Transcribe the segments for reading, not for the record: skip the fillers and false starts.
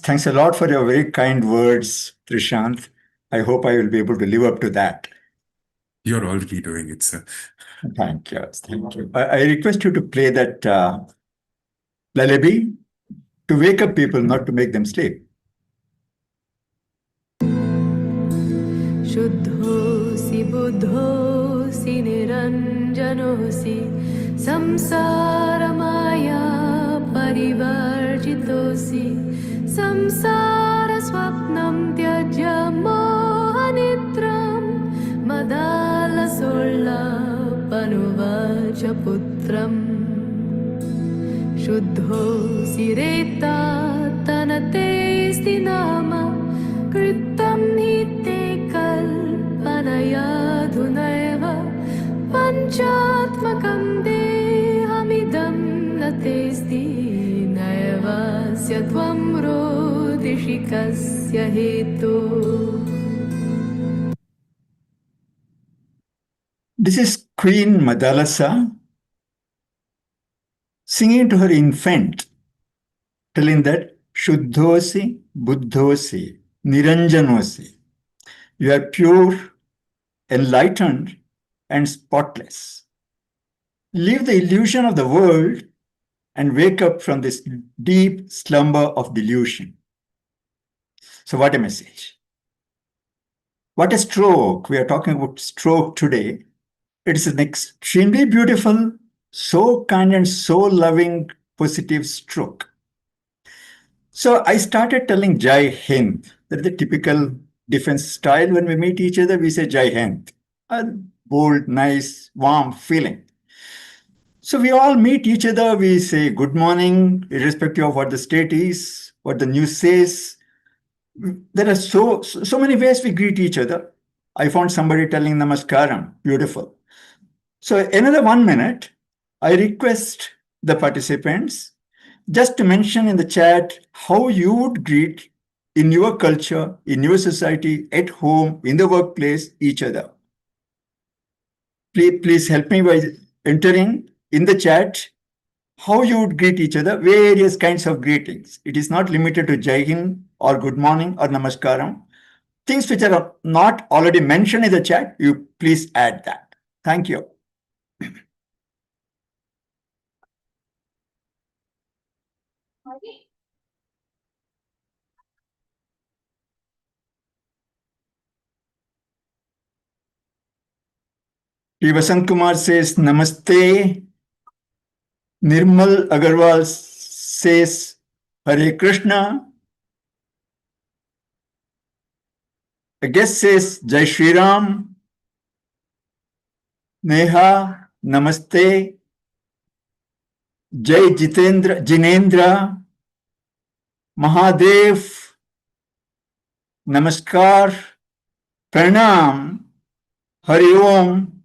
Thanks a lot for your very kind words, Trishant. I hope I will be able to live up to that. You're already doing it, sir. Thank you. Thank you. I request you to play that lullaby to wake up people, not to make them sleep. शुद्धोऽसि बुद्धोऽसि निरञ्जनोऽसि संसारमाया परिवर्जितोऽसि संसारस्वप्नं त्यज्य मोहनिद्रां मदालसोल्लापनुवाच पुत्रम् शुद्धोऽसि रेत्तातनतेऽस्ति नाम कृतं हि ते कल्पनयाधुनैव पञ्चात्मकं देहमिदं न तेऽस्ति नैवास्य त्वं रोदिषि कस्य हेतुः. This is Queen Madalasa singing to her infant, telling that Shuddhosi, Buddhosi, Niranjanosi. You are pure, enlightened, and spotless. Leave the illusion of the world and wake up from this deep slumber of delusion. So what a message. What a stroke. We are talking about stroke today. It is an extremely beautiful, so kind and so loving, positive stroke. So I started telling Jai Hind. That is the typical defense style. When we meet each other, we say Jai Hind. A bold, nice, warm feeling. So we all meet each other. We say good morning, irrespective of what the state is, what the news says. There are so many ways we greet each other. I found somebody telling namaskaram. Beautiful. So another 1 minute, I request the participants just to mention in the chat how you would greet in your culture, in your society, at home, in the workplace, each other. Please help me by entering in the chat how you would greet each other, various kinds of greetings. It is not limited to Jai Hind or good morning or namaskaram. Things which are not already mentioned in the chat, you please add that. Thank you. P. Vasant Kumar says Namaste. Nirmal Agarwal says Hare Krishna. A guest says Jai Shri Ram. Neha, Namaste. Jai Jinendra. Mahadev, Namaskar, Pranam, Hari Om,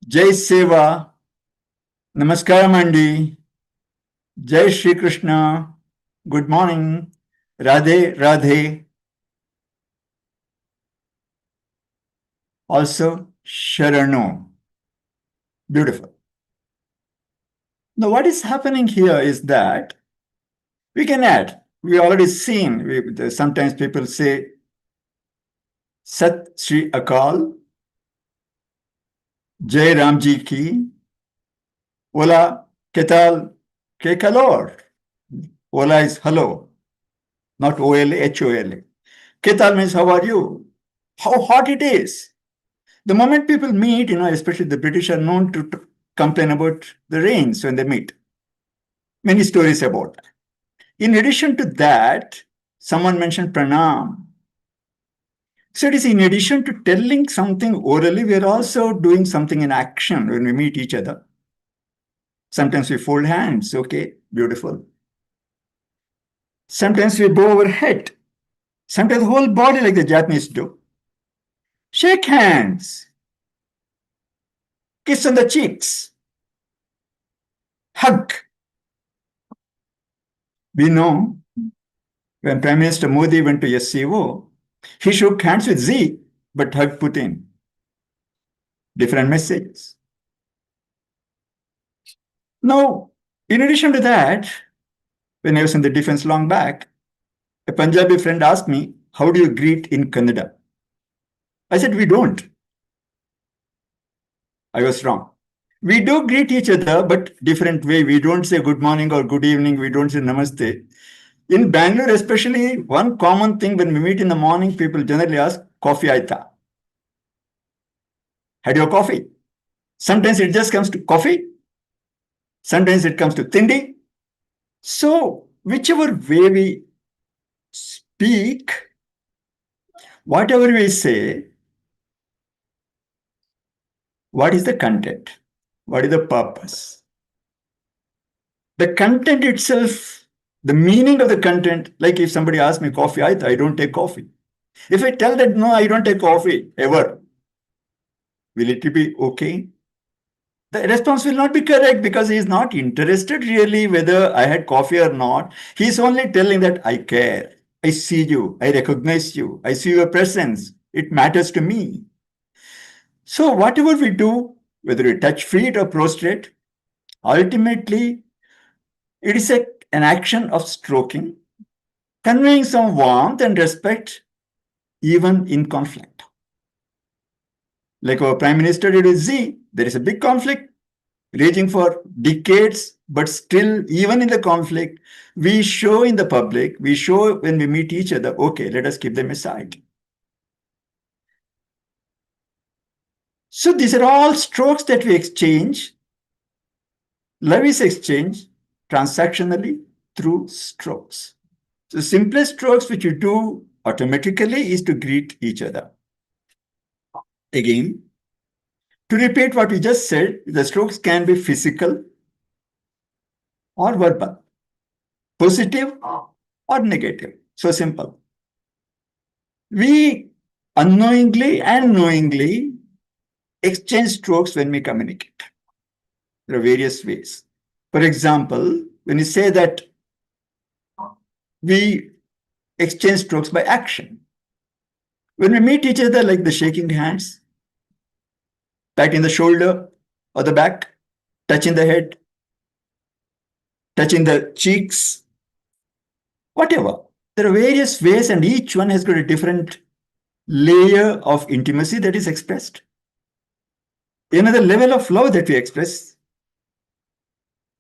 Jai Seva, Namaskar Mandi, Jai Shri Krishna, good morning, Radhe Radhe. Also, Sharano. Beautiful. Now, what is happening here is that we can add. We already seen, sometimes people say Sat Shri Akal, Jai Ramji ki, Hola, ¿qué tal? ¿Qué calor? Hola is hello, not O-L, H-O-L-A. ¿Qué tal means how are you? How hot it is. The moment people meet, especially the British are known to complain about the rains when they meet. Many stories about that. In addition to that, someone mentioned pranam. So it is in addition to telling something orally, we are also doing something in action when we meet each other. Sometimes we fold hands, okay, beautiful. Sometimes we bow our head. Sometimes the whole body like the Japanese do. Shake hands. Kiss on the cheeks. Hug. We know when Prime Minister Modi went to SCO, he shook hands with Xi, but hugged Putin. Different messages. Now, in addition to that, when I was in the defense long back, a Punjabi friend asked me, how do you greet in Kannada? I said, we don't. I was wrong. We do greet each other, but different way. We don't say good morning or good evening. We don't say namaste. In Bangalore, especially, one common thing when we meet in the morning, people generally ask, coffee aita? Had your coffee? Sometimes it just comes to coffee. Sometimes it comes to tindi. So, whichever way we speak, whatever we say, what is the content? What is the purpose? The content itself, the meaning of the content, like if somebody asks me coffee, I don't take coffee. If I tell that, no, I don't take coffee ever, will it be okay? The response will not be correct because he is not interested really whether I had coffee or not. He is only telling that I care. I see you. I recognize you. I see your presence. It matters to me. So whatever we do, whether we touch feet or prostrate, ultimately it is an action of stroking, conveying some warmth and respect even in conflict. Like our Prime Minister did with Z, there is a big conflict raging for decades, but still, even in the conflict, we show in the public, we show when we meet each other, okay, let us keep them aside. So these are all strokes that we exchange. Love is exchanged transactionally through strokes. So the simplest strokes which you do automatically is to greet each other. Again, to repeat what we just said, the strokes can be physical or verbal, positive or negative. So simple. We unknowingly and knowingly exchange strokes when we communicate. There are various ways. For example, when you say that we exchange strokes by action. When we meet each other, like the shaking hands, patting the shoulder or the back, touching the head, touching the cheeks, whatever. There are various ways and each one has got a different layer of intimacy that is expressed. Another level of love that we express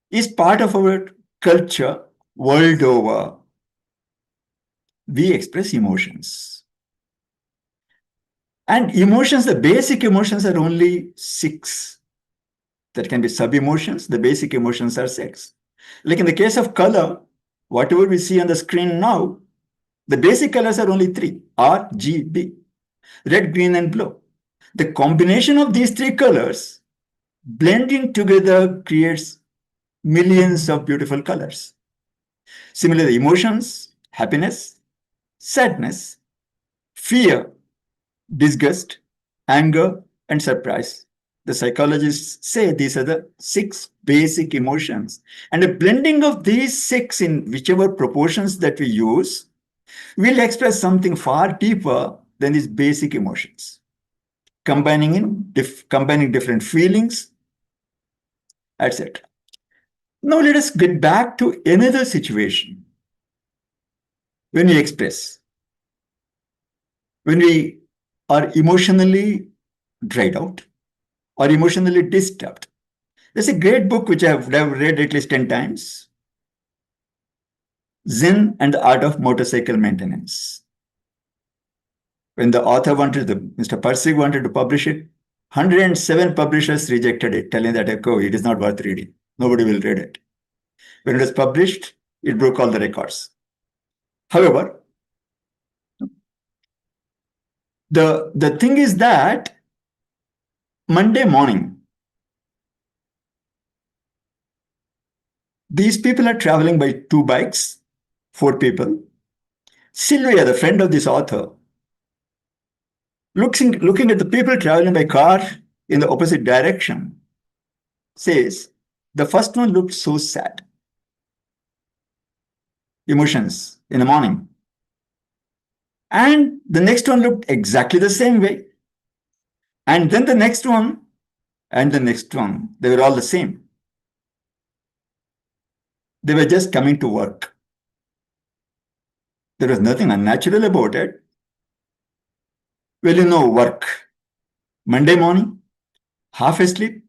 is part of our culture world over. We express emotions. And emotions, the basic emotions are only 6. There can be sub-emotions. The basic emotions are 6. Like in the case of color, whatever we see on the screen now, the basic colors are only 3, R, G, B, red, green, and blue. The combination of these 3 colors blending together creates millions of beautiful colors. Similarly, emotions, happiness, sadness, fear, disgust, anger, and surprise. The psychologists say these are the 6 basic emotions. And a blending of these 6 in whichever proportions that we use will express something far deeper than these basic emotions. Combining different feelings, etc. Now let us get back to another situation. When we express, when we are emotionally dried out or emotionally disturbed. There's a great book which I've read at least 10 times. Zen and the Art of Motorcycle Maintenance. When the author Mr. Persig wanted to publish it, 107 publishers rejected it, telling that, oh, it is not worth reading. Nobody will read it. When it was published, it broke all the records. However, the thing is that Monday morning, these people are traveling by 2 bikes, 4 people. Sylvia, the friend of this author, looking at the people traveling by car in the opposite direction, says, the first one looked so sad. Emotions in the morning. And the next one looked exactly the same way. And then the next one and the next one, they were all the same. They were just coming to work. There was nothing unnatural about it. Well, work. Monday morning, half asleep.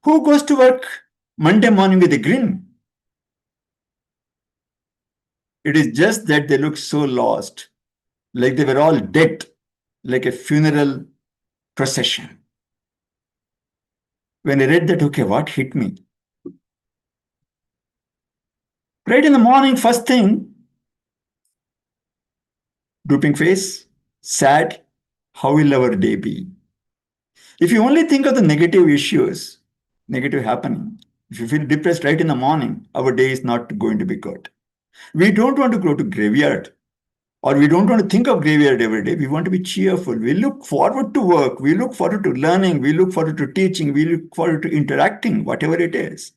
Who goes to work Monday morning with a grin? It is just that they look so lost, like they were all dead, like a funeral procession. When I read that, okay, what hit me? Right in the morning, first thing, drooping face, sad, how will our day be? If you only think of the negative issues, negative happening, if you feel depressed right in the morning, our day is not going to be good. We don't want to go to graveyard, or we don't want to think of graveyard every day. We want to be cheerful. We look forward to work. We look forward to learning. We look forward to teaching. We look forward to interacting, whatever it is.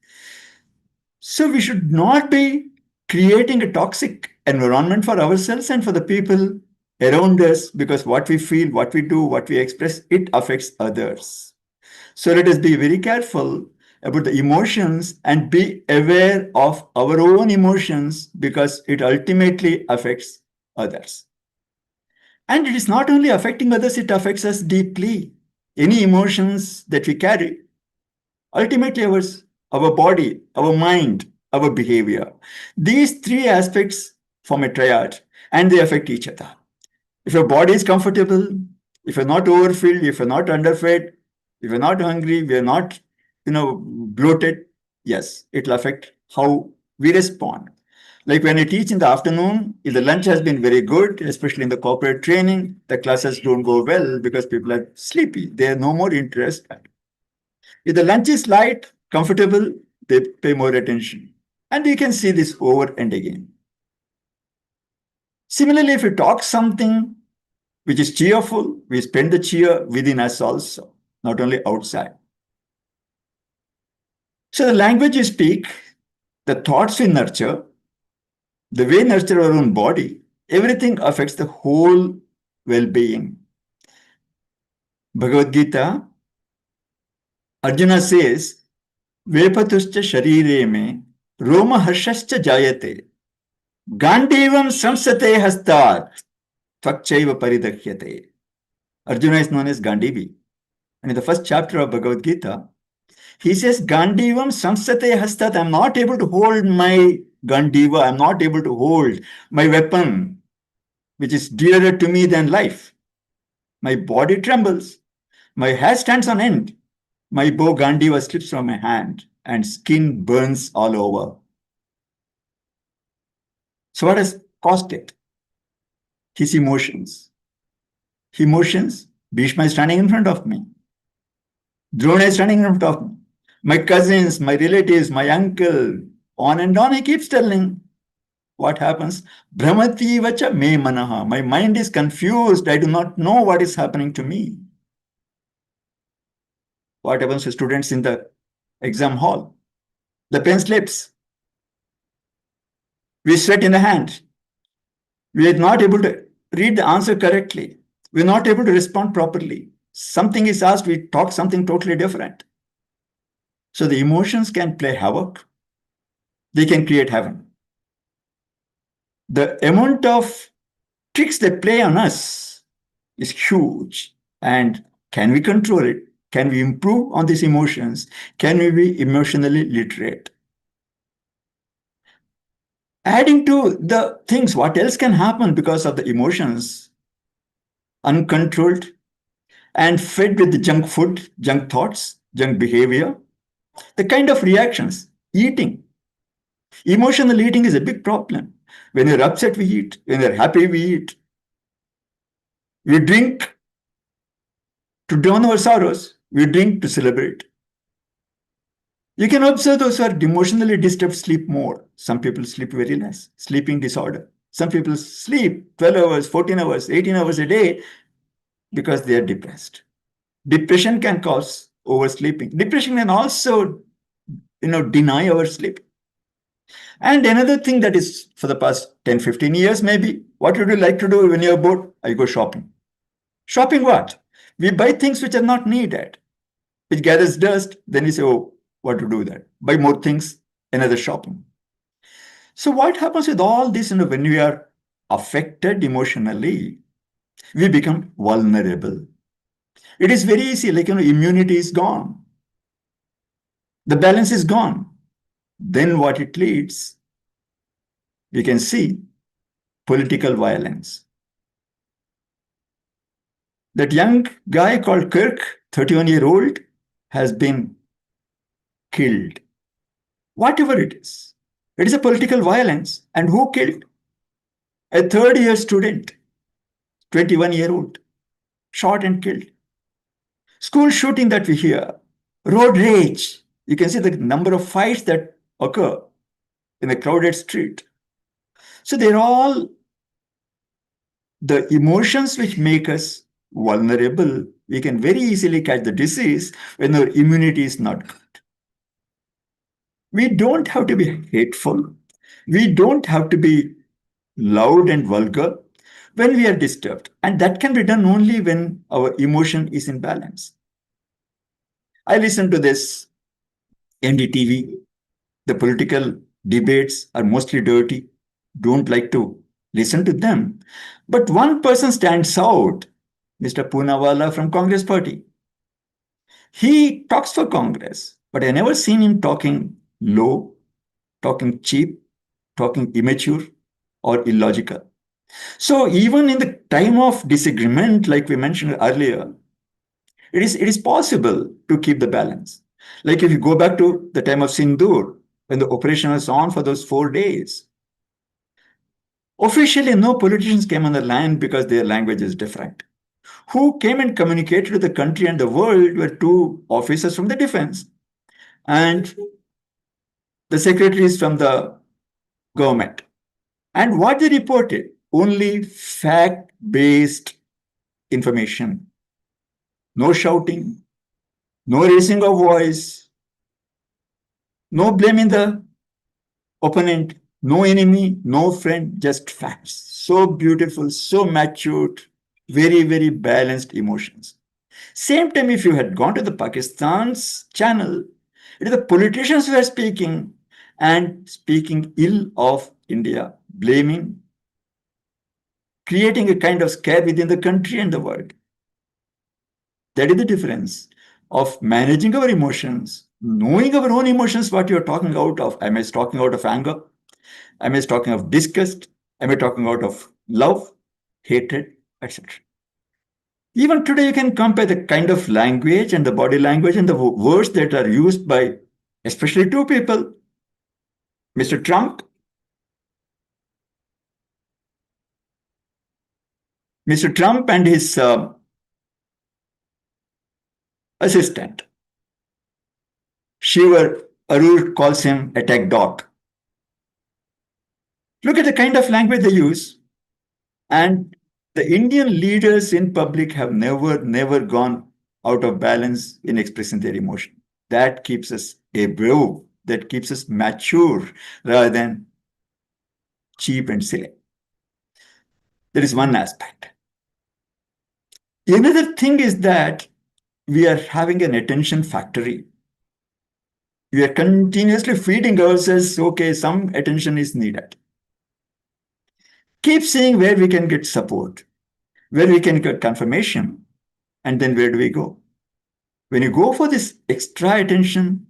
So we should not be creating a toxic environment for ourselves and for the people around us, because what we feel, what we do, what we express, it affects others. So let us be very careful about the emotions and be aware of our own emotions, because it ultimately affects others. And it is not only affecting others, it affects us deeply. Any emotions that we carry, ultimately our body, our mind, our behavior. These three aspects form a triad, and they affect each other. If your body is comfortable, if you're not overfilled, if you're not underfed, if you're not hungry, we are not, bloated, yes, it'll affect how we respond. Like when I teach in the afternoon, if the lunch has been very good, especially in the corporate training, the classes don't go well because people are sleepy. They have no more interest. If the lunch is light, comfortable, they pay more attention. And we can see this over and again. Similarly, if we talk something which is cheerful, we spend the cheer within us also, not only outside. So the language we speak, the thoughts we nurture, the way we nurture our own body, everything affects the whole well-being. Bhagavad Gita, Arjuna says, Vepatuscha sharire me, Roma harshascha jayate, Gandivam samsate hastat, Tvakchaiva paridakhyate. Arjuna is known as Gandivi. And in the first chapter of Bhagavad Gita, he says, Gandivam samsate hastat. I'm not able to hold my Gandiva. I'm not able to hold my weapon, which is dearer to me than life. My body trembles. My hair stands on end. My bow Gandiva slips from my hand and skin burns all over. So what has caused it? His emotions. Emotions. Bhishma is standing in front of me. Drona is standing in front of me. My cousins, my relatives, my uncle, on and on he keeps telling. What happens? Brahmati vacha me manaha. My mind is confused. I do not know what is happening to me. What happens to students in the exam hall? The pen slips. We sweat in the hand. We are not able to read the answer correctly. We are not able to respond properly. Something is asked, we talk something totally different. So the emotions can play havoc. They can create heaven. The amount of tricks they play on us is huge. And can we control it? Can we improve on these emotions? Can we be emotionally literate? Adding to the things, what else can happen because of the emotions? Uncontrolled and fed with the junk food, junk thoughts, junk behavior, the kind of reactions, eating. Emotional eating is a big problem. When you're upset, we eat. When you're happy, we eat. We drink to drown our sorrows. We drink to celebrate. You can observe those who are emotionally disturbed sleep more. Some people sleep very less, sleeping disorder. Some people sleep 12 hours, 14 hours, 18 hours a day because they are depressed. Depression can cause oversleeping. Depression can also, deny our sleep. And another thing that is for the past 10, 15 years, maybe, what would you like to do when you're bored? I go shopping. Shopping what? We buy things which are not needed, which gathers dust. Then we say, oh, what to do that? Buy more things, another shopping. So what happens with all this, when we are affected emotionally, we become vulnerable. It is very easy, like, immunity is gone. The balance is gone. Then what it leads, we can see political violence. That young guy called Kirk, 31-year-old, has been killed. Whatever it is a political violence. And who killed? A third-year student, 21-year-old, shot and killed. School shooting that we hear, road rage. You can see the number of fights that occur in a crowded street. So they're all the emotions which make us vulnerable. We can very easily catch the disease when our immunity is not good. We don't have to be hateful. We don't have to be loud and vulgar when we are disturbed. And that can be done only when our emotion is in balance. I listen to this NDTV. The political debates are mostly dirty. Don't like to listen to them. But one person stands out, Mr. Poonawalla from Congress Party. He talks for Congress, but I never seen him talking low, talking cheap, talking immature or illogical. So even in the time of disagreement, like we mentioned earlier, it is possible to keep the balance. Like if you go back to the time of Sindoor, when the operation was on for those 4 days, officially no politicians came on the land because their language is different. Who came and communicated to the country and the world were 2 officers from the defense and the secretaries from the government. And what they reported? Only fact-based information. No shouting, no raising of voice, no blaming the opponent, no enemy, no friend, just facts. So beautiful, so matured, very, very balanced emotions. Same time, if you had gone to the Pakistan's channel, it is the politicians who are speaking and speaking ill of India, blaming, creating a kind of scare within the country and the world. That is the difference of managing our emotions, knowing our own emotions, what you're talking out of. Am I talking out of anger? Am I talking of disgust? Am I talking out of love, hatred, etc.? Even today, you can compare the kind of language and the body language and the words that are used by especially 2 people, Mr. Trump, and his assistant. Shiva Arur calls him a tech dog. Look at the kind of language they use. And the Indian leaders in public have never gone out of balance in expressing their emotion. That keeps us above, that keeps us mature rather than cheap and silly. That is one aspect. Another thing is that we are having an attention factory. We are continuously feeding ourselves, okay, some attention is needed. Keep seeing where we can get support, where we can get confirmation, and then where do we go? When you go for this extra attention,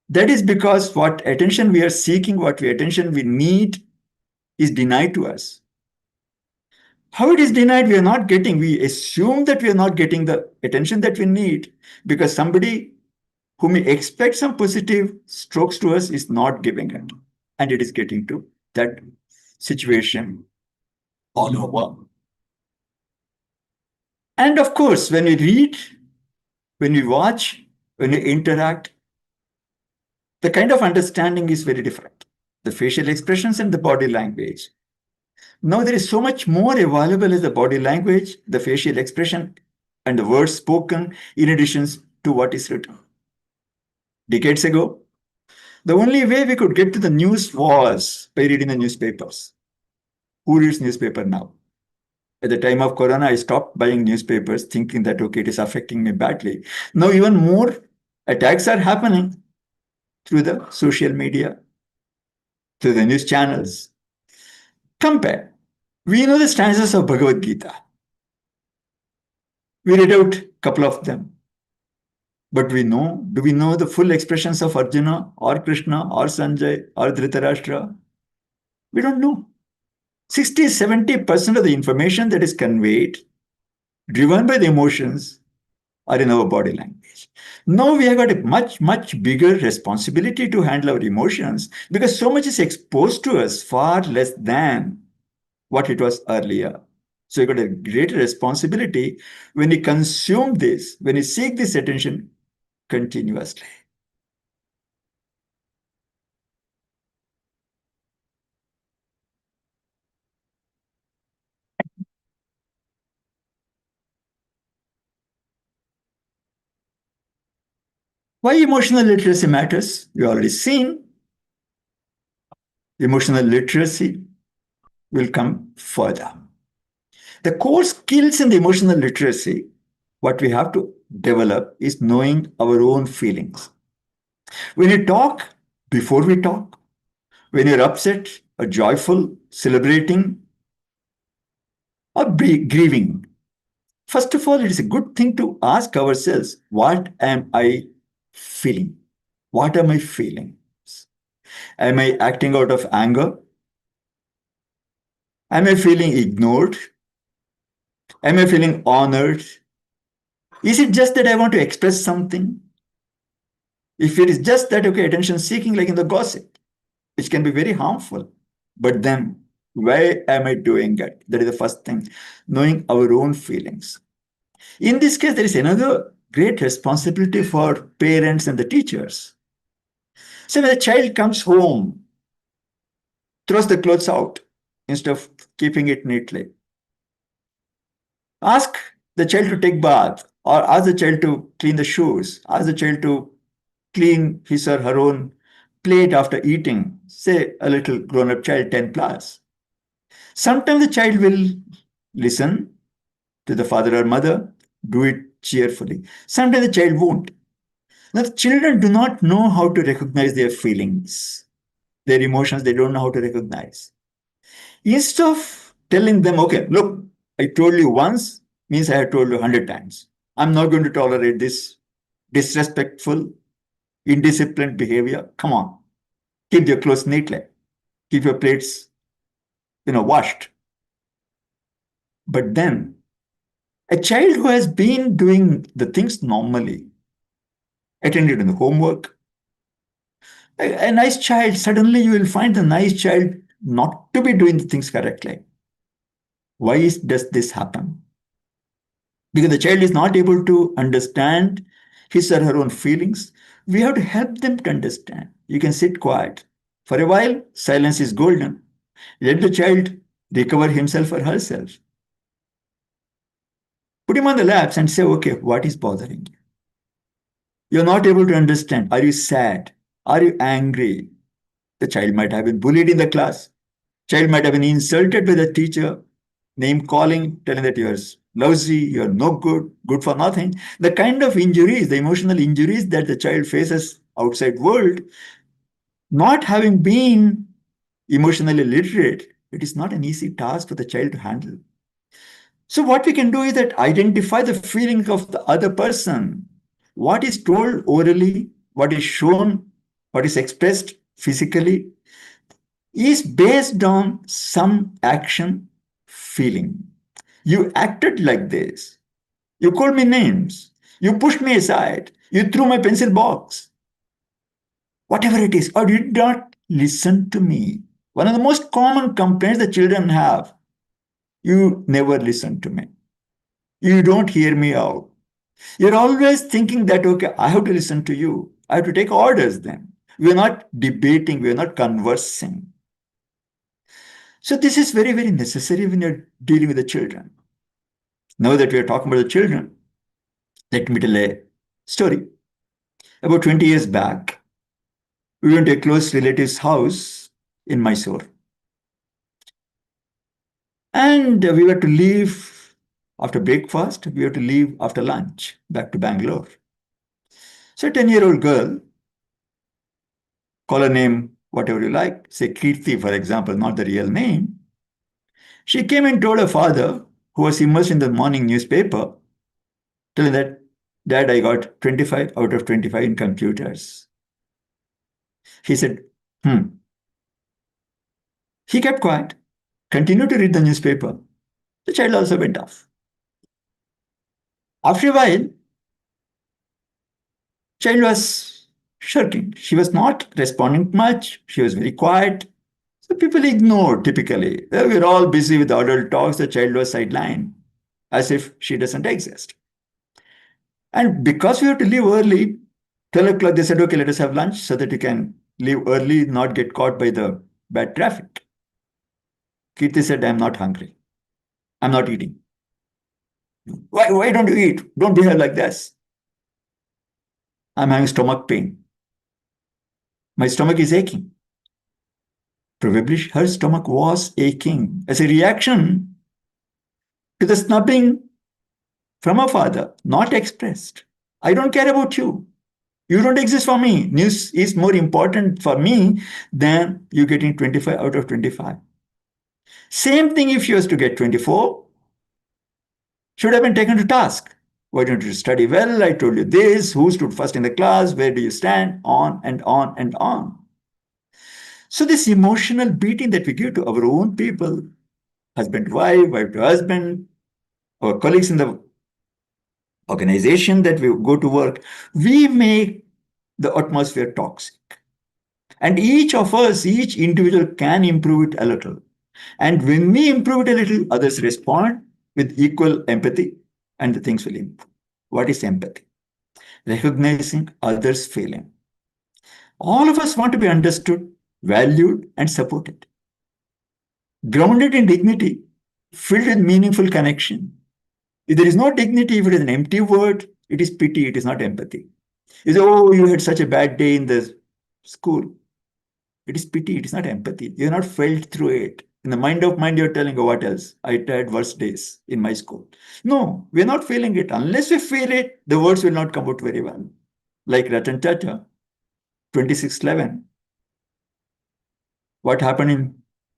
that is because what attention we are seeking, attention we need is denied to us. How it is denied, we are not getting. We assume that we are not getting the attention that we need because somebody who may expect some positive strokes to us is not giving it. And it is getting to that situation all over. And of course, when we read, when we watch, when we interact, the kind of understanding is very different. The facial expressions and the body language. Now there is so much more available as the body language, the facial expression, and the words spoken in addition to what is written. Decades ago, the only way we could get to the news was by reading the newspapers. Who reads newspaper now? At the time of Corona, I stopped buying newspapers thinking that, okay, it is affecting me badly. Now even more attacks are happening through the social media, through the news channels. Compare. We know the stanzas of Bhagavad Gita. We read out a couple of them. But do we know the full expressions of Arjuna or Krishna or Sanjay or Dhritarashtra? We don't know. 60-70% of the information that is conveyed, driven by the emotions, are in our body language. Now we have got a much, much bigger responsibility to handle our emotions because so much is exposed to us, far less than what it was earlier. So you got a greater responsibility when you consume this, when you seek this attention continuously. Why emotional literacy matters? You already seen. Emotional literacy will come further. The core skills in the emotional literacy, what we have to develop is knowing our own feelings. When you talk, before we talk, when you're upset or joyful, celebrating or grieving, first of all, it is a good thing to ask ourselves, what am I feeling? What am I feeling? Am I acting out of anger? Am I feeling ignored? Am I feeling honored? Is it just that I want to express something? If it is just that, okay, attention seeking, like in the gossip, which can be very harmful, but then why am I doing it? That is the first thing, knowing our own feelings. In this case, there is another great responsibility for parents and the teachers. So when a child comes home, throws the clothes out instead of keeping it neatly, ask the child to take bath or ask the child to clean the shoes, ask the child to clean his or her own plate after eating, say a little grown-up child, 10 plus. Sometimes the child will listen to the father or mother, do it cheerfully. Sometimes the child won't. Now, the children do not know how to recognize their feelings, their emotions, they don't know how to recognize. Instead of telling them, okay, look, I told you once, means I have told you 100 times. I'm not going to tolerate this disrespectful, indisciplined behavior. Come on, keep your clothes neatly, keep your plates, washed. But then a child who has been doing the things normally, attended in the homework, a nice child, suddenly you will find the nice child not to be doing the things correctly. Why does this happen? Because the child is not able to understand his or her own feelings. We have to help them to understand. You can sit quiet. For a while, silence is golden. Let the child recover himself or herself. Put him on the laps and say, okay, what is bothering you? You're not able to understand. Are you sad? Are you angry? The child might have been bullied in the class. Child might have been insulted by the teacher, name calling, telling that you're lousy, you're no good, good for nothing. The kind of injuries, the emotional injuries that the child faces outside world, not having been emotionally literate, it is not an easy task for the child to handle. So what we can do is that identify the feeling of the other person. What is told orally, what is shown, what is expressed physically is based on some action, feeling. You acted like this. You called me names. You pushed me aside. You threw my pencil box. Whatever it is, or you did not listen to me. One of the most common complaints the children have, you never listen to me. You don't hear me out. You're always thinking that, okay, I have to listen to you. I have to take orders then. We're not debating, we're not conversing. So this is very, very necessary when you're dealing with the children. Now that we are talking about the children, let me tell a story. About 20 years back, we went to a close relative's house in Mysore. And we were to leave after breakfast, we were to leave after lunch back to Bangalore. So a 10-year-old girl, call her name whatever you like, say Kirti, for example, not the real name. She came and told her father, who was immersed in the morning newspaper, telling that, Dad, I got 25 out of 25 in computers. He said, He kept quiet, continued to read the newspaper. The child also went off. After a while, child was shirking. She was not responding much. She was very quiet. So people ignored typically. We're all busy with adult talks. The child was sidelined as if she doesn't exist. And because we have to leave early, 12 o'clock, they said, okay, let us have lunch so that you can leave early, not get caught by the bad traffic. Kirti said, I'm not hungry. I'm not eating. Why don't you eat? Don't behave like this. I'm having stomach pain. My stomach is aching. Probably her stomach was aching as a reaction to the snubbing from her father, not expressed. I don't care about you. You don't exist for me. News is more important for me than you getting 25 out of 25. Same thing if you was to get 24, should have been taken to task. Why don't you study well? I told you this. Who stood first in the class? Where do you stand? On and on and on. So this emotional beating that we give to our own people, husband to wife to husband, our colleagues in the organization that we go to work, we make the atmosphere toxic. And each of us, each individual can improve it a little. And when we improve it a little, others respond with equal empathy and the things will improve. What is empathy? Recognizing others' feeling. All of us want to be understood, valued, and supported. Grounded in dignity, filled with meaningful connection. If there is no dignity, if it is an empty word, it is pity, it is not empathy. You say, oh, you had such a bad day in the school. It is pity, it is not empathy. You have not felt through it. In the mind of mind, you're telling, oh, what else? I had worse days in my school. No, we're not feeling it. Unless we feel it, the words will not come out very well. Like Ratan Tata, 2611. What happened in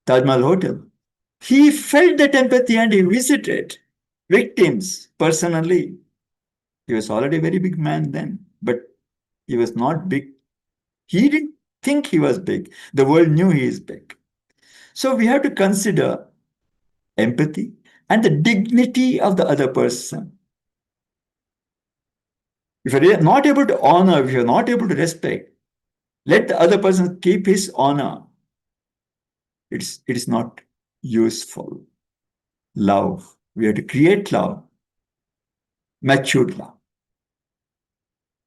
Taj Mahal Hotel? He felt that empathy and he visited victims personally. He was already a very big man then, but he was not big. He didn't think he was big. The world knew he is big. So we have to consider empathy and the dignity of the other person. If you're not able to honor, if you're not able to respect, let the other person keep his honor. It is not useful. Love. We have to create love. Matured love.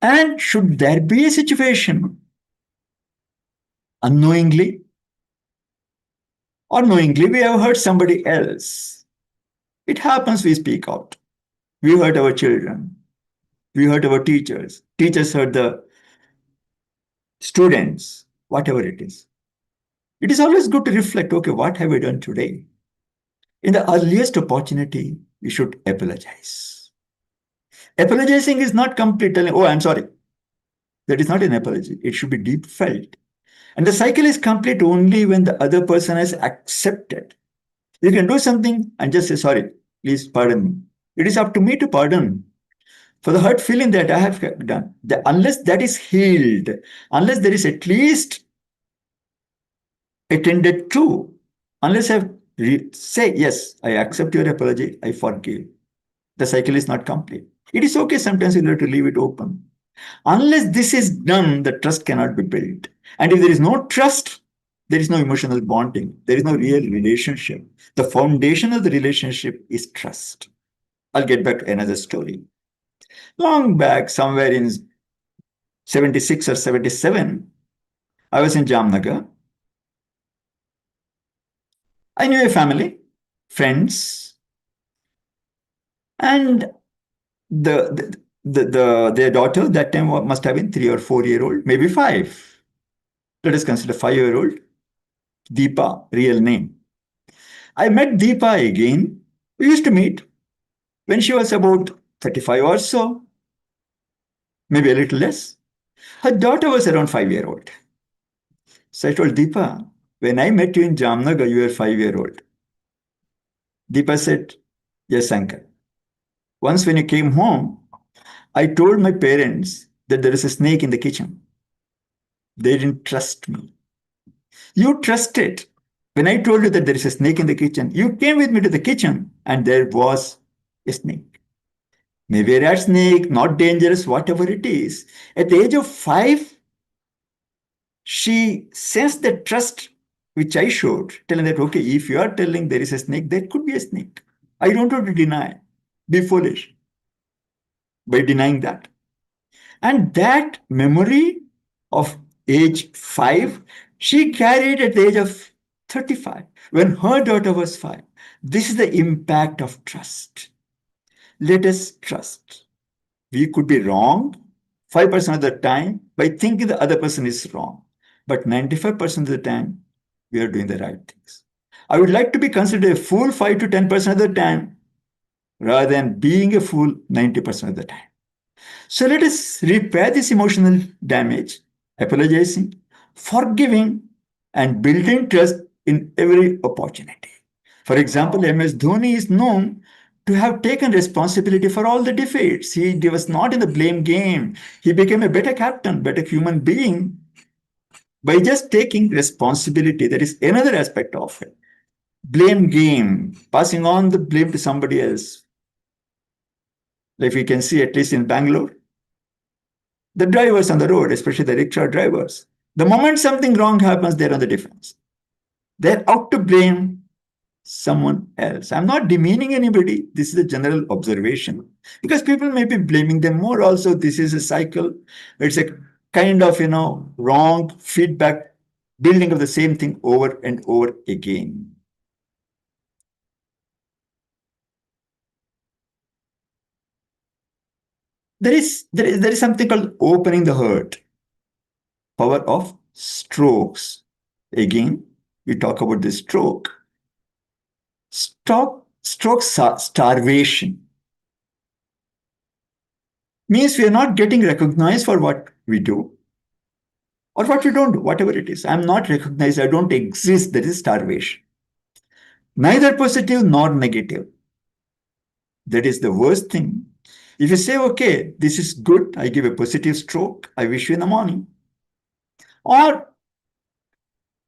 And should there be a situation unknowingly or knowingly we have hurt somebody else, it happens, we speak out. We hurt our children. We hurt our teachers. Teachers hurt the students, whatever it is. It is always good to reflect, okay, what have we done today? In the earliest opportunity, we should apologize. Apologizing is not complete telling, oh, I'm sorry. That is not an apology. It should be deep felt. And the cycle is complete only when the other person has accepted. You can do something and just say, sorry, please pardon me. It is up to me to pardon for the hurt feeling that I have done. Unless that is healed, unless there is at least attended to, unless I say, yes, I accept your apology, I forgive, the cycle is not complete. It is okay sometimes you have to leave it open. Unless this is done, the trust cannot be built. And if there is no trust, there is no emotional bonding. There is no real relationship. The foundation of the relationship is trust. I'll get back to another story. Long back, somewhere in 76 or 77, I was in Jamnagar. I knew a family, friends, and their daughter that time must have been 3 or 4 year old, maybe 5. Let us consider 5-year-old, Deepa, real name. I met Deepa again. We used to meet when she was about 35 or so, maybe a little less. Her daughter was around 5-year-old. So I told Deepa, when I met you in Jamnagar, you were 5-year-old. Deepa said, yes, uncle. Once when you came home, I told my parents that there is a snake in the kitchen. They didn't trust me. You trusted. When I told you that there is a snake in the kitchen, you came with me to the kitchen and there was a snake. Maybe a rat snake, not dangerous, whatever it is. At the age of 5, she sensed the trust which I showed, telling that, okay, if you are telling there is a snake, there could be a snake. I don't want to deny, be foolish by denying that. And that memory of age 5, she carried at the age of 35, when her daughter was 5. This is the impact of trust. Let us trust. We could be wrong 5% of the time by thinking the other person is wrong. But 95% of the time, we are doing the right things. I would like to be considered a fool 5 to 10% of the time rather than being a fool 90% of the time. So let us repair this emotional damage, apologizing, forgiving, and building trust in every opportunity. For example, MS Dhoni is known to have taken responsibility for all the defeats. He was not in the blame game. He became a better captain, better human being by just taking responsibility. That is another aspect of it. Blame game, passing on the blame to somebody else. Like we can see at least in Bangalore, the drivers on the road, especially the rickshaw drivers, the moment something wrong happens, they're on the defense. They're out to blame someone else. I'm not demeaning anybody. This is a general observation because people may be blaming them more. Also, this is a cycle. It's a kind of, wrong feedback, building of the same thing over and over again. There is something called opening the heart, power of strokes. Again, we talk about this stroke. Stroke starvation means we are not getting recognized for what we do or what we don't do, whatever it is. I'm not recognized. I don't exist. That is starvation. Neither positive nor negative. That is the worst thing. If you say, okay, this is good, I give a positive stroke, I wish you in the morning. Or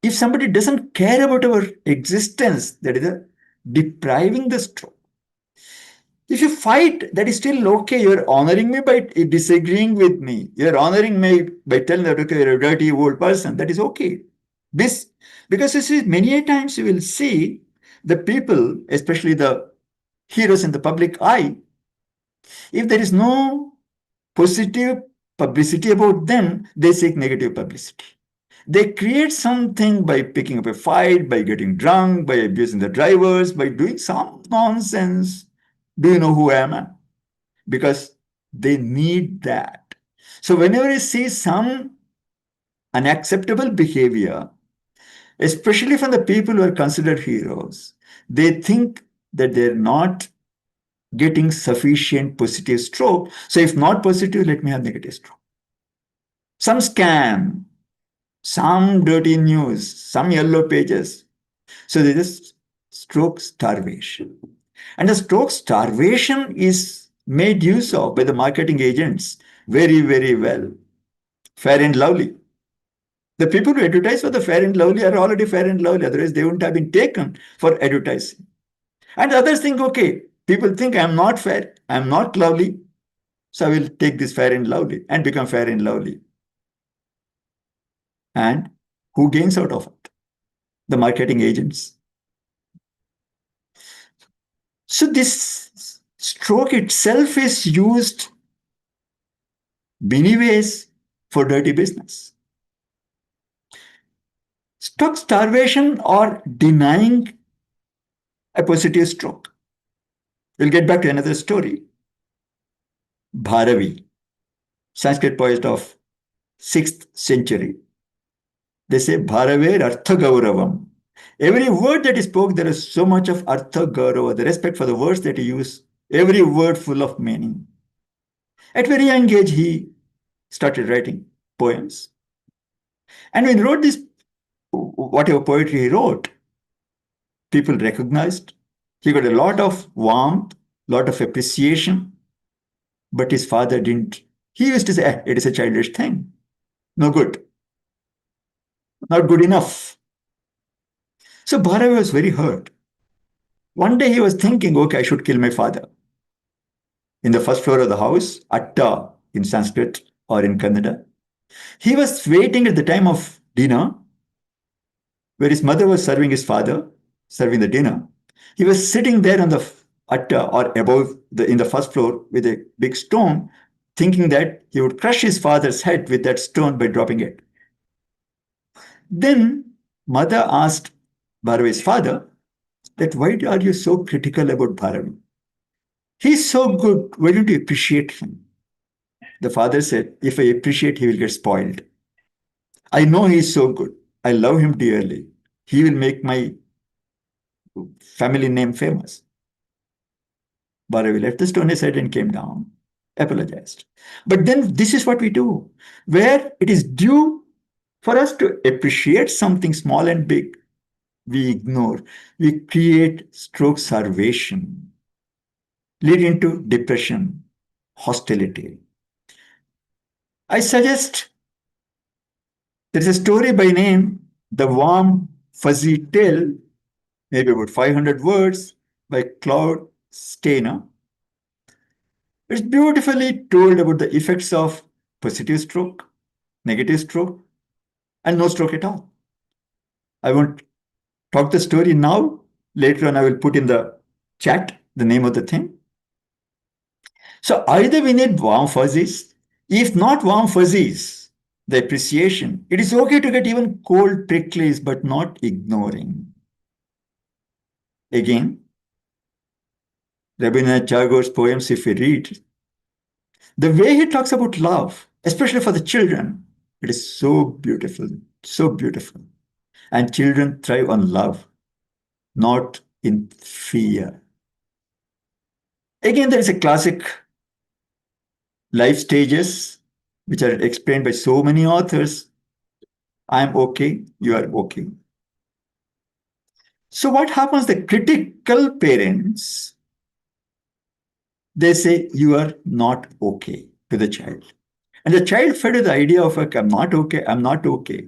if somebody doesn't care about our existence, that is a depriving the stroke. If you fight, that is still okay. You're honoring me by disagreeing with me. You're honoring me by telling that, okay, you're a dirty old person. That is okay. Because you see, many times you will see the people, especially the heroes in the public eye, if there is no positive publicity about them, they seek negative publicity. They create something by picking up a fight, by getting drunk, by abusing the drivers, by doing some nonsense. Do you know who I am? Because they need that. So whenever you see some unacceptable behavior, especially from the people who are considered heroes, they think that they're not getting sufficient positive stroke. So if not positive, let me have negative stroke. Some scam, some dirty news, some yellow pages. So there is stroke starvation. And the stroke starvation is made use of by the marketing agents very, very well. Fair and Lovely. The people who advertise for the Fair and Lovely are already Fair and Lovely. Otherwise, they wouldn't have been taken for advertising. And others think, okay, people think I'm not fair, I'm not lovely, so I will take this Fair and Lovely and become Fair and Lovely. And who gains out of it? The marketing agents. So this stroke itself is used many ways for dirty business. Stroke starvation or denying a positive stroke. We'll get back to another story. Bharavi, Sanskrit poet of 6th century. They say Bharaver Artha Gauravam. Every word that he spoke, there is so much of Artha Gaurava, the respect for the words that he used, every word full of meaning. At very young age, he started writing poems. And when he wrote this, whatever poetry he wrote, people recognized He got a lot of warmth, lot of appreciation, but his father didn't. He used to say, it is a childish thing. No good. Not good enough. So Bharavi was very hurt. One day he was thinking, okay, I should kill my father. In the first floor of the house, Atta in Sanskrit or in Kannada. He was waiting at the time of dinner, where his mother was serving his father, serving the dinner. He was sitting there on the Atta or above in the first floor with a big stone, thinking that he would crush his father's head with that stone by dropping it. Then mother asked Bharavi's father that why are you so critical about Bharavi? He's so good. Why don't you appreciate him? The father said, if I appreciate, he will get spoiled. I know he's so good. I love him dearly. He will make my family name famous. Bharavi left the stone aside and came down, apologized. But then this is what we do, where it is due for us to appreciate something small and big, we ignore. We create stroke starvation, leading to depression, hostility. I suggest there is a story by name The Warm Fuzzy Tale, maybe about 500 words, by Claude Steiner. It's beautifully told about the effects of positive stroke, negative stroke, and no stroke at all. I won't talk the story now. Later on, I will put in the chat the name of the thing. So either we need warm fuzzies. If not warm fuzzies, the appreciation, it is okay to get even cold pricklies, but not ignoring. Again, Rabindranath Tagore's poems, if we read, the way he talks about love, especially for the children, it is so beautiful, so beautiful. And children thrive on love, not in fear. Again, there is a classic life stages, which are explained by so many authors. I'm okay, you are okay. So what happens? The critical parents, they say you are not okay to the child. And the child fed with the idea of like, I'm not okay,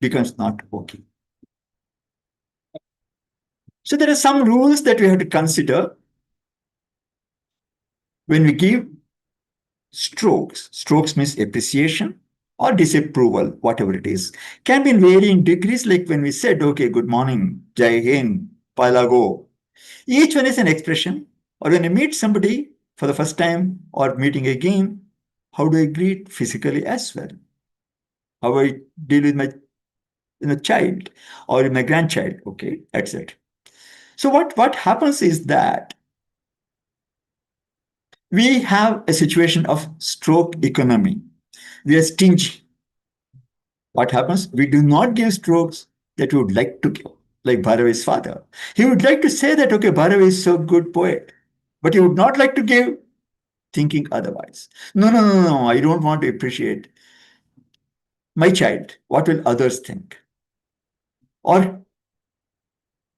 becomes not okay. So there are some rules that we have to consider when we give strokes. Strokes means appreciation or disapproval, whatever it is. Can be in varying degrees, like when we said, okay, good morning, Jai Hind, Palago. Each one is an expression. Or when I meet somebody for the first time or meeting again, how do I greet physically as well? How do I deal with my child or my grandchild, okay, etc. So what happens is that we have a situation of stroke economy. We are stingy. What happens? We do not give strokes that we would like to give, like Bharavi's father. He would like to say that, okay, Bharavi is so good poet, but he would not like to give, thinking otherwise. No, I don't want to appreciate my child. What will others think? Or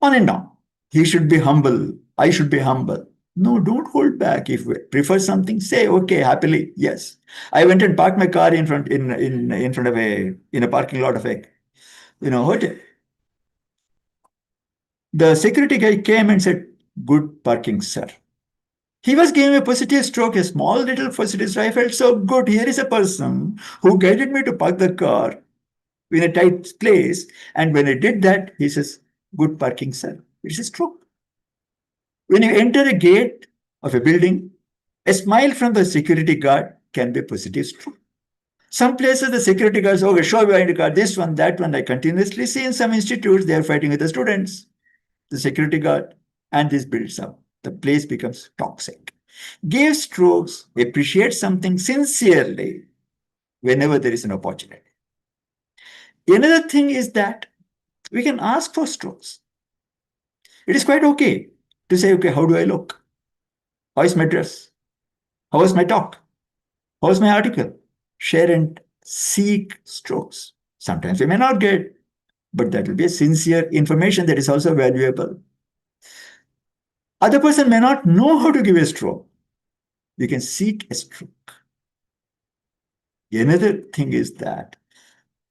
on and on. He should be humble. I should be humble. No, don't hold back. If we prefer something, say okay happily. Yes, I went and parked my car in front of a parking lot of a hotel. The security guy came and said, "Good parking, sir." He was giving a positive stroke, a small little positive stroke. I felt so good. Here is a person who guided me to park the car in a tight place. And when I did that, he says, "Good parking, sir." It's a stroke. When you enter a gate of a building, a smile from the security guard can be a positive stroke. Some places the security guards, okay, show behind the car, this one, that one. I continuously see in some institutes, they are fighting with the students, the security guard, and this builds up. The place becomes toxic. Give strokes, appreciate something sincerely whenever there is an opportunity. Another thing is that we can ask for strokes. It is quite okay to say, okay, how do I look? How is my dress? How is my talk? How is my article? Share and seek strokes. Sometimes we may not get, but that will be a sincere information that is also valuable. Other person may not know how to give a stroke. You can seek a stroke. Another thing is that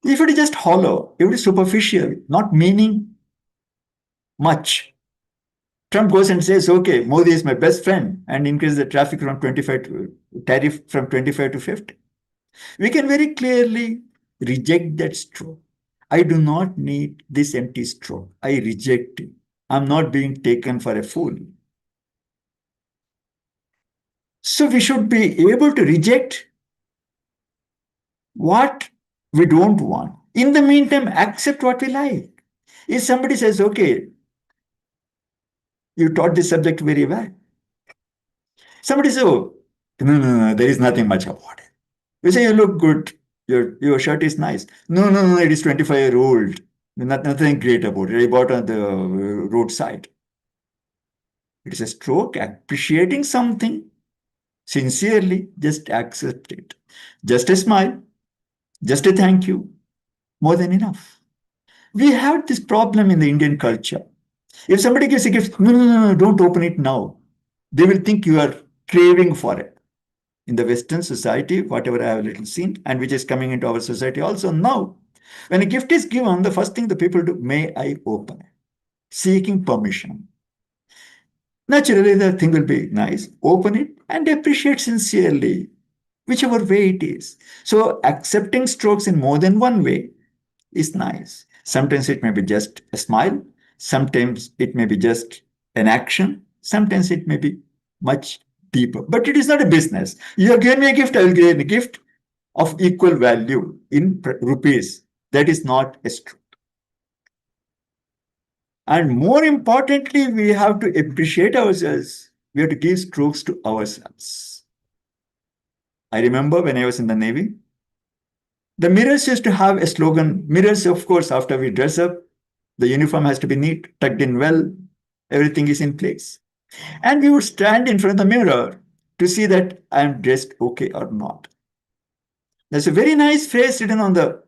if it is just hollow, if it is superficial, not meaning much, Trump goes and says, okay, Modi is my best friend, and increases the traffic from 25 to tariff from 25 to 50. We can very clearly reject that stroke. I do not need this empty stroke. I reject it. I'm not being taken for a fool. So we should be able to reject what we don't want. In the meantime, accept what we like. If somebody says, okay, you taught this subject very well. Somebody says, oh, no, there is nothing much about it. You say, you look good. Your shirt is nice. No, it is 25-year-old. Nothing great about it. I bought on the roadside. It is a stroke, appreciating something sincerely, just accept it. Just a smile, just a thank you, more than enough. We have this problem in the Indian culture. If somebody gives a gift, no, don't open it now. They will think you are craving for it. In the Western society, whatever I have little seen, and which is coming into our society also now, when a gift is given, the first thing the people do, may I open it? Seeking permission. Naturally, the thing will be nice. Open it and appreciate sincerely, whichever way it is. So accepting strokes in more than one way is nice. Sometimes it may be just a smile. Sometimes it may be just an action. Sometimes it may be much deeper. But it is not a business. You have given me a gift, I will give you a gift of equal value in rupees. That is not a stroke. And more importantly, we have to appreciate ourselves. We have to give strokes to ourselves. I remember when I was in the Navy, the mirrors used to have a slogan. Mirrors, of course, after we dress up, the uniform has to be neat, tucked in well, everything is in place. And we would stand in front of the mirror to see that I am dressed okay or not. There's a very nice phrase written on the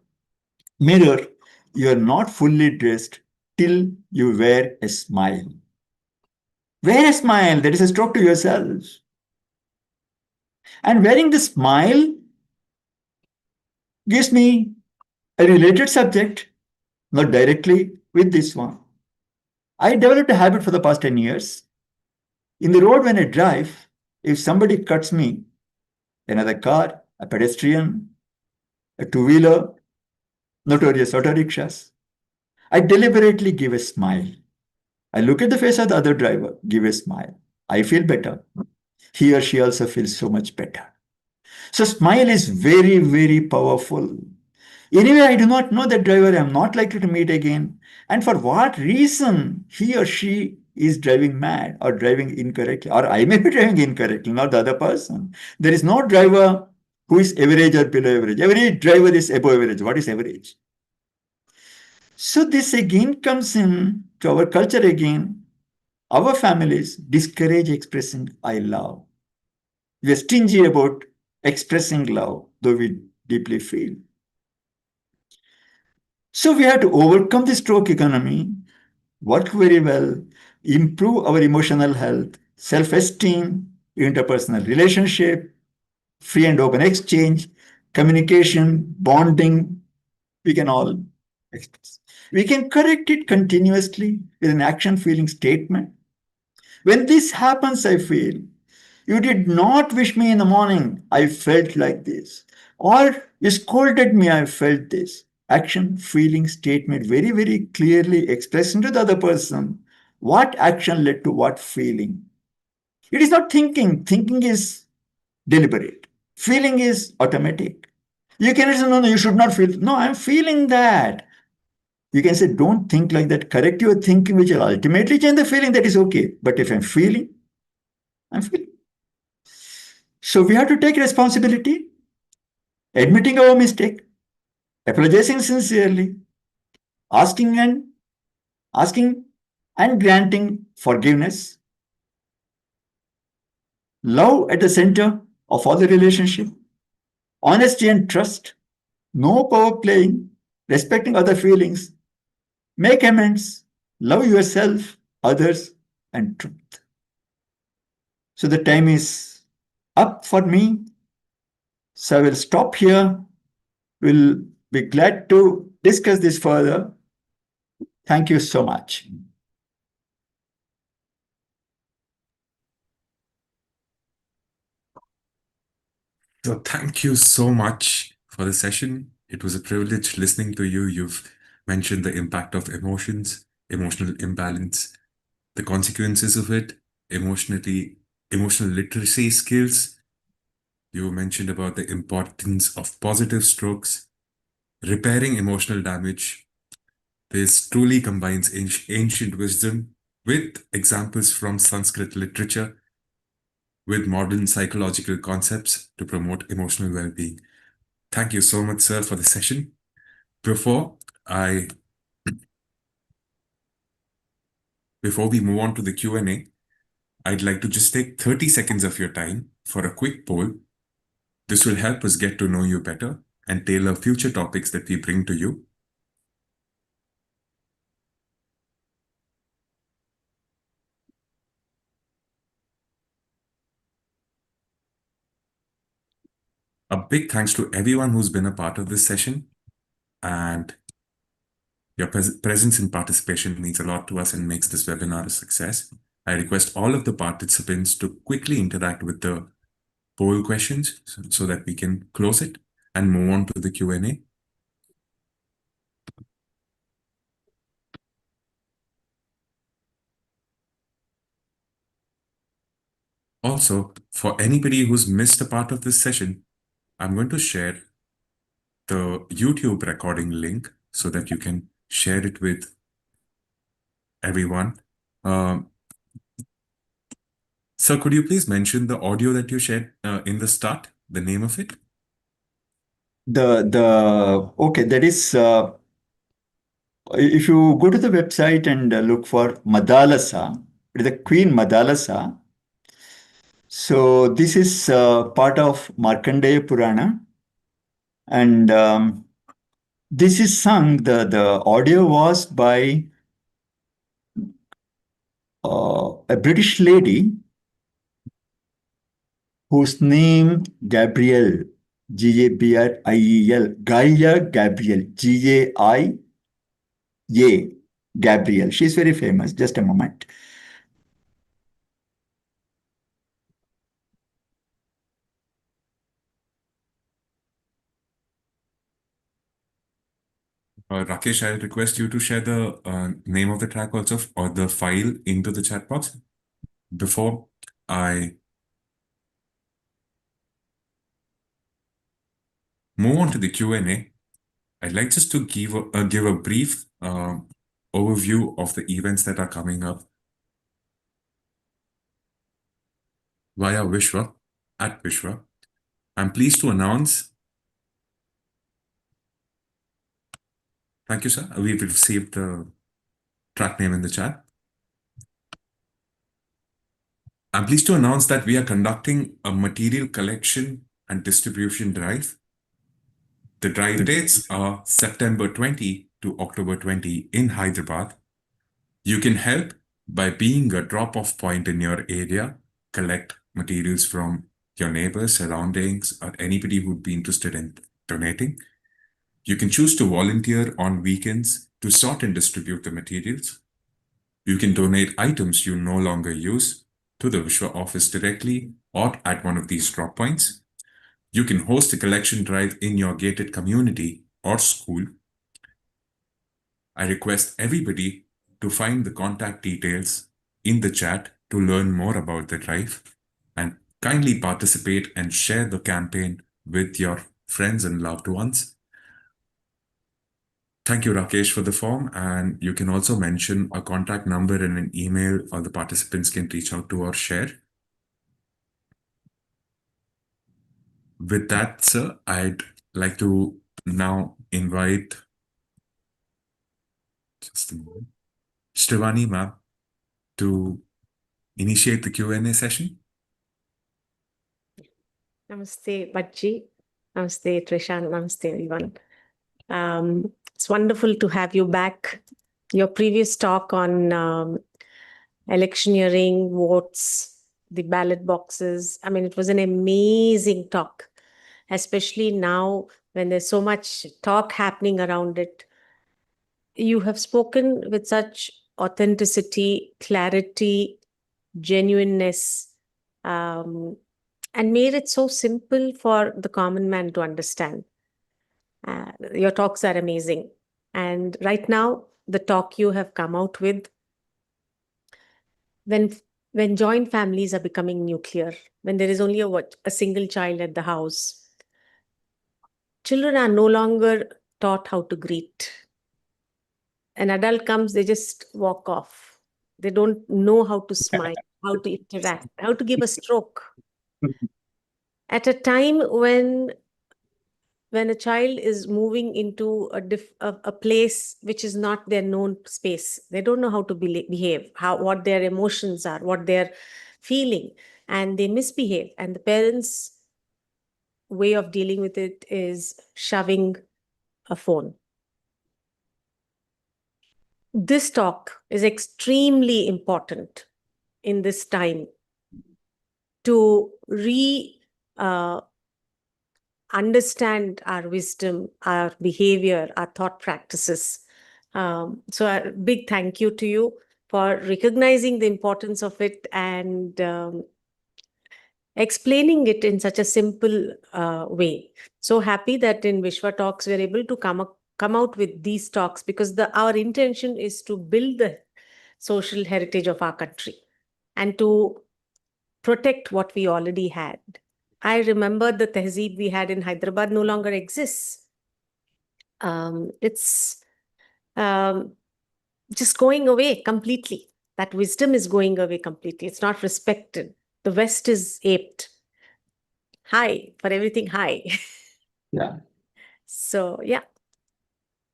mirror. You are not fully dressed till you wear a smile. Wear a smile. That is a stroke to yourself. And wearing the smile gives me a related subject, not directly with this one. I developed a habit for the past 10 years. In the road when I drive, if somebody cuts me, another car, a pedestrian, a two-wheeler, notorious auto rickshaws, I deliberately give a smile. I look at the face of the other driver, give a smile. I feel better. He or she also feels so much better. So smile is very, very powerful. Anyway, I do not know that driver. I am not likely to meet again. And for what reason he or she is driving mad or driving incorrectly, or I may be driving incorrectly, not the other person. There is no driver who is average or below average. Every driver is above average. What is average? So this again comes in to our culture again. Our families discourage expressing I love. We are stingy about expressing love, though we deeply feel. So we have to overcome the stroke economy, work very well, improve our emotional health, self-esteem, interpersonal relationship, free and open exchange, communication, bonding. We can all express. We can correct it continuously with an action feeling statement. When this happens, I feel, you did not wish me in the morning, I felt like this. Or you scolded me, I felt this. Action, feeling, statement, very, very clearly expressing to the other person what action led to what feeling. It is not thinking. Thinking is deliberate. Feeling is automatic. You can say, no, you should not feel. No, I'm feeling that. You can say, don't think like that. Correct your thinking, which will ultimately change the feeling. That is okay. But if I'm feeling, I'm feeling. So we have to take responsibility, admitting our mistake, apologizing sincerely, asking and granting forgiveness, love at the center of all the relationship, honesty and trust, no power playing, respecting other feelings, make amends, love yourself, others, and truth. So the time is up for me. So I will stop here. We'll be glad to discuss this further. Thank you so much. So thank you so much for the session. It was a privilege listening to you. You've mentioned the impact of emotions, emotional imbalance, the consequences of it, emotional literacy skills. You mentioned about the importance of positive strokes, repairing emotional damage. This truly combines ancient wisdom with examples from Sanskrit literature with modern psychological concepts to promote emotional well-being. Thank you so much, sir, for the session. Before we move on to the Q&A, I'd like to just take 30 seconds of your time for a quick poll. This will help us get to know you better and tailor future topics that we bring to you. A big thanks to everyone who's been a part of this session, and your presence and participation means a lot to us and makes this webinar a success. I request all of the participants to quickly interact with the poll questions so that we can close it and move on to the Q&A. Also, for anybody who's missed a part of this session, I'm going to share the YouTube recording link so that you can share it with everyone. Sir, could you please mention the audio that you shared in the start, the name of it? Okay, that is, if you go to the website and look for Madalasa, it is the Queen Madalasa. So this is part of Markandeya Purana. And this is sung, the audio was by a British lady whose name Gabrielle, Gabriel, Gaia Gabriel, Gaia Gabriel. She's very famous. Just a moment. Rakesh, I'll request you to share the name of the track also or the file into the chat box. Before I move on to the Q&A, I'd like just to give a brief overview of the events that are coming up via Vishwa, at Vishwa. I'm pleased to announce. Thank you, sir. We've received the track name in the chat. I'm pleased to announce that we are conducting a material collection and distribution drive. The drive dates are September 20 to October 20 in Hyderabad. You can help by being a drop-off point in your area, collect materials from your neighbors, surroundings, or anybody who'd be interested in donating. You can choose to volunteer on weekends to sort and distribute the materials. You can donate items you no longer use to the Vishwa office directly or at one of these drop points. You can host a collection drive in your gated community or school. I request everybody to find the contact details in the chat to learn more about the drive and kindly participate and share the campaign with your friends and loved ones. Thank you, Rakesh, for the form, and you can also mention a contact number and an email or the participants can reach out to or share. With that, sir, I'd like to now invite just a moment, Shrivani ma'am to initiate the Q&A session. Namaste, Bajji. Namaste, Trishan. Namaste, everyone. It's wonderful to have you back. Your previous talk on electioneering, votes, the ballot boxes. I mean, it was an amazing talk, especially now when there's so much talk happening around it. You have spoken with such authenticity, clarity, genuineness, and made it so simple for the common man to understand. Your talks are amazing. And right now, the talk you have come out with, when joint families are becoming nuclear, when there is only a single child at the house, children are no longer taught how to greet. An adult comes, they just walk off. They don't know how to smile, how to interact, how to give a stroke. At a time when a child is moving into a place which is not their known space, they don't know how to behave, what their emotions are, what they're feeling, and they misbehave. And the parents' way of dealing with it is shoving a phone. This talk is extremely important in this time to understand our wisdom, our behavior, our thought practices. So a big thank you to you for recognizing the importance of it and explaining it in such a simple way. So happy that in Vishwa Talks we're able to come out with these talks, because our intention is to build the social heritage of our country and to protect what we already had. I remember the tehzeeb we had in Hyderabad no longer exists. It's just going away completely. That wisdom is going away completely. It's not respected. The West is aped. Hi, for everything high. Yeah. So, yeah.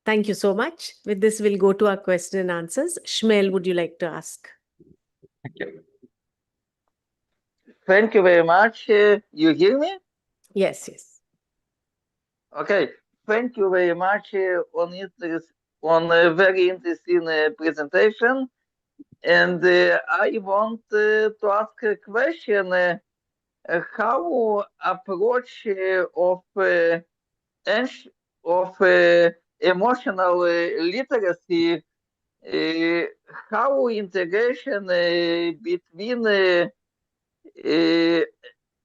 Thank you so much. With this, we'll go to our question and answers. Shmel, would you like to ask? Thank you. Thank you very much. You hear me? Yes, yes. Okay. Thank you very much on a very interesting presentation. And I want to ask a question. How approach of emotional literacy, how integration between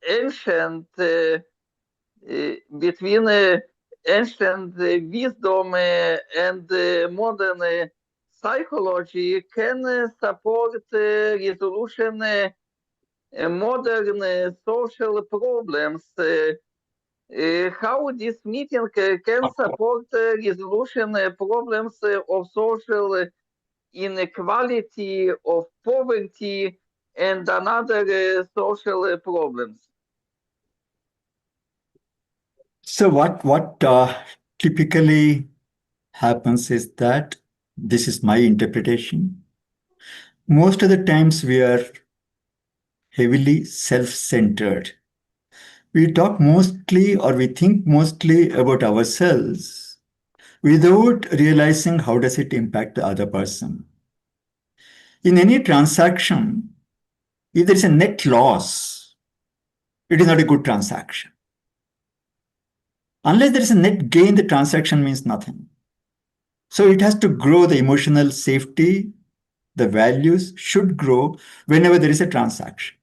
ancient wisdom and modern psychology can support resolution modern social problems. How this meeting can support resolution problems of social inequality, of poverty, and another social problems. So what typically happens is that, this is my interpretation, most of the times we are heavily self-centered. We talk mostly, or we think mostly about ourselves without realizing how does it impact the other person. In any transaction, if there is a net loss, it is not a good transaction. Unless there is a net gain, the transaction means nothing. So it has to grow. The emotional safety, the values should grow whenever there is a transaction.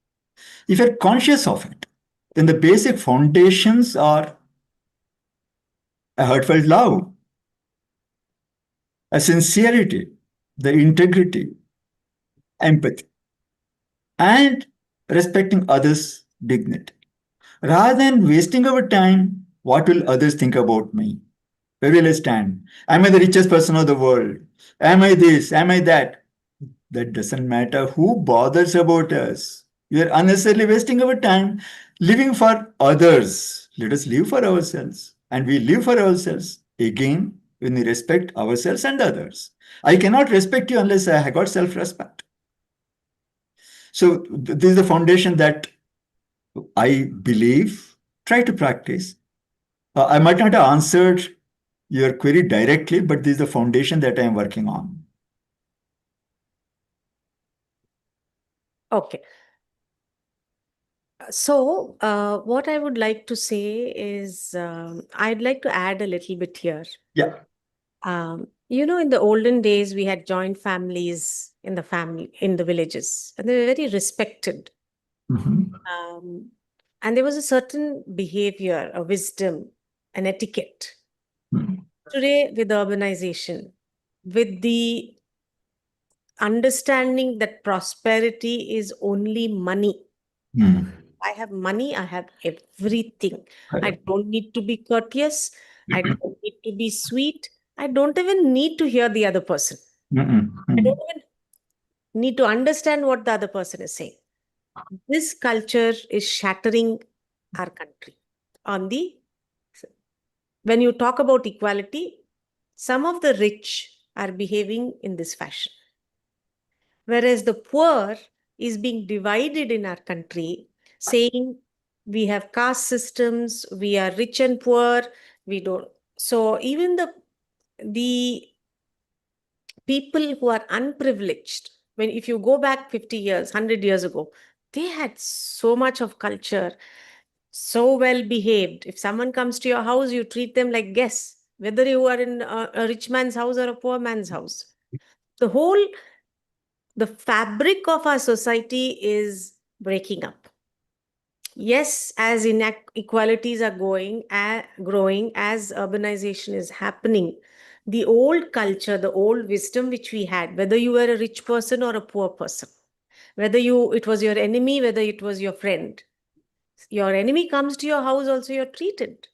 If you're conscious of it, then the basic foundations are a heartfelt love, a sincerity, the integrity, empathy, and respecting others' dignity. Rather than wasting our time, what will others think about me? Where will I stand? Am I the richest person of the world? Am I this? Am I that? That doesn't matter. Who bothers about us? We are unnecessarily wasting our time living for others. Let us live for ourselves. And we live for ourselves again when we respect ourselves and others. I cannot respect you unless I have got self-respect. So this is the foundation that I believe, try to practice. I might not have answered your query directly, but this is the foundation that I am working on. Okay. So, what I would like to say is, I'd like to add a little bit here. Yeah. In the olden days, we had joint families in the villages, and they were very respected. Mhm. And there was a certain behavior, a wisdom, an etiquette. Mhm. Today, with urbanization, with the understanding that prosperity is only money. Mhm. I have money, I have everything. I Correct. don't need to be courteous. I don't need to be sweet. I don't even need to hear the other person. Mhm. I Mhm. don't even need to understand what the other person is saying. This culture is shattering our country. When you talk about equality, some of the rich are behaving in this fashion, whereas the poor is being divided in our country, saying we have caste systems, we are rich and poor, we don't. So even the people who are unprivileged, when if you go back 50 years, 100 years ago, they had so much of culture, so well behaved. If someone comes to your house, you treat them like guests, whether you are in a rich man's house or a poor man's house. The fabric of our society is breaking up. Yes, as inequalities are growing, as urbanization is happening, the old culture, the old wisdom which we had, whether you were a rich person or a poor person, whether it was your enemy, whether it was your friend, your enemy comes to your house, also you're treated.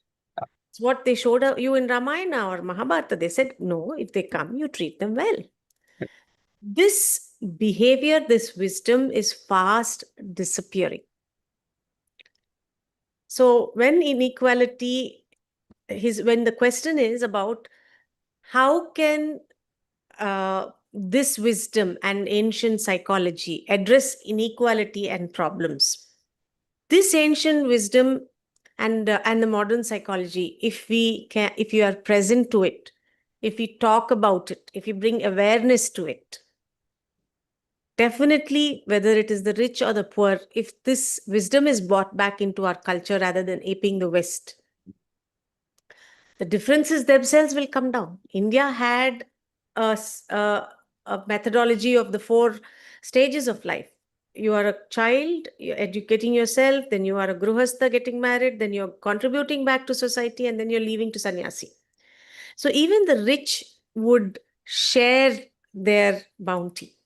It's what they showed you in Ramayana or Mahabharata. They said, no, if they come, you treat them well. This behavior, this wisdom is fast disappearing. So when the question is about how can this wisdom and ancient psychology address inequality and problems, this ancient wisdom and the modern psychology, if you are present to it, if we talk about it, if you bring awareness to it, definitely, whether it is the rich or the poor, if this wisdom is brought back into our culture rather than aping the West, the differences themselves will come down. India had a methodology of the 4 stages of life. You are a child, you're educating yourself, then you are a gruhastha getting married, then you're contributing back to society, and then you're leaving to sannyasi. So even the rich would share their bounty.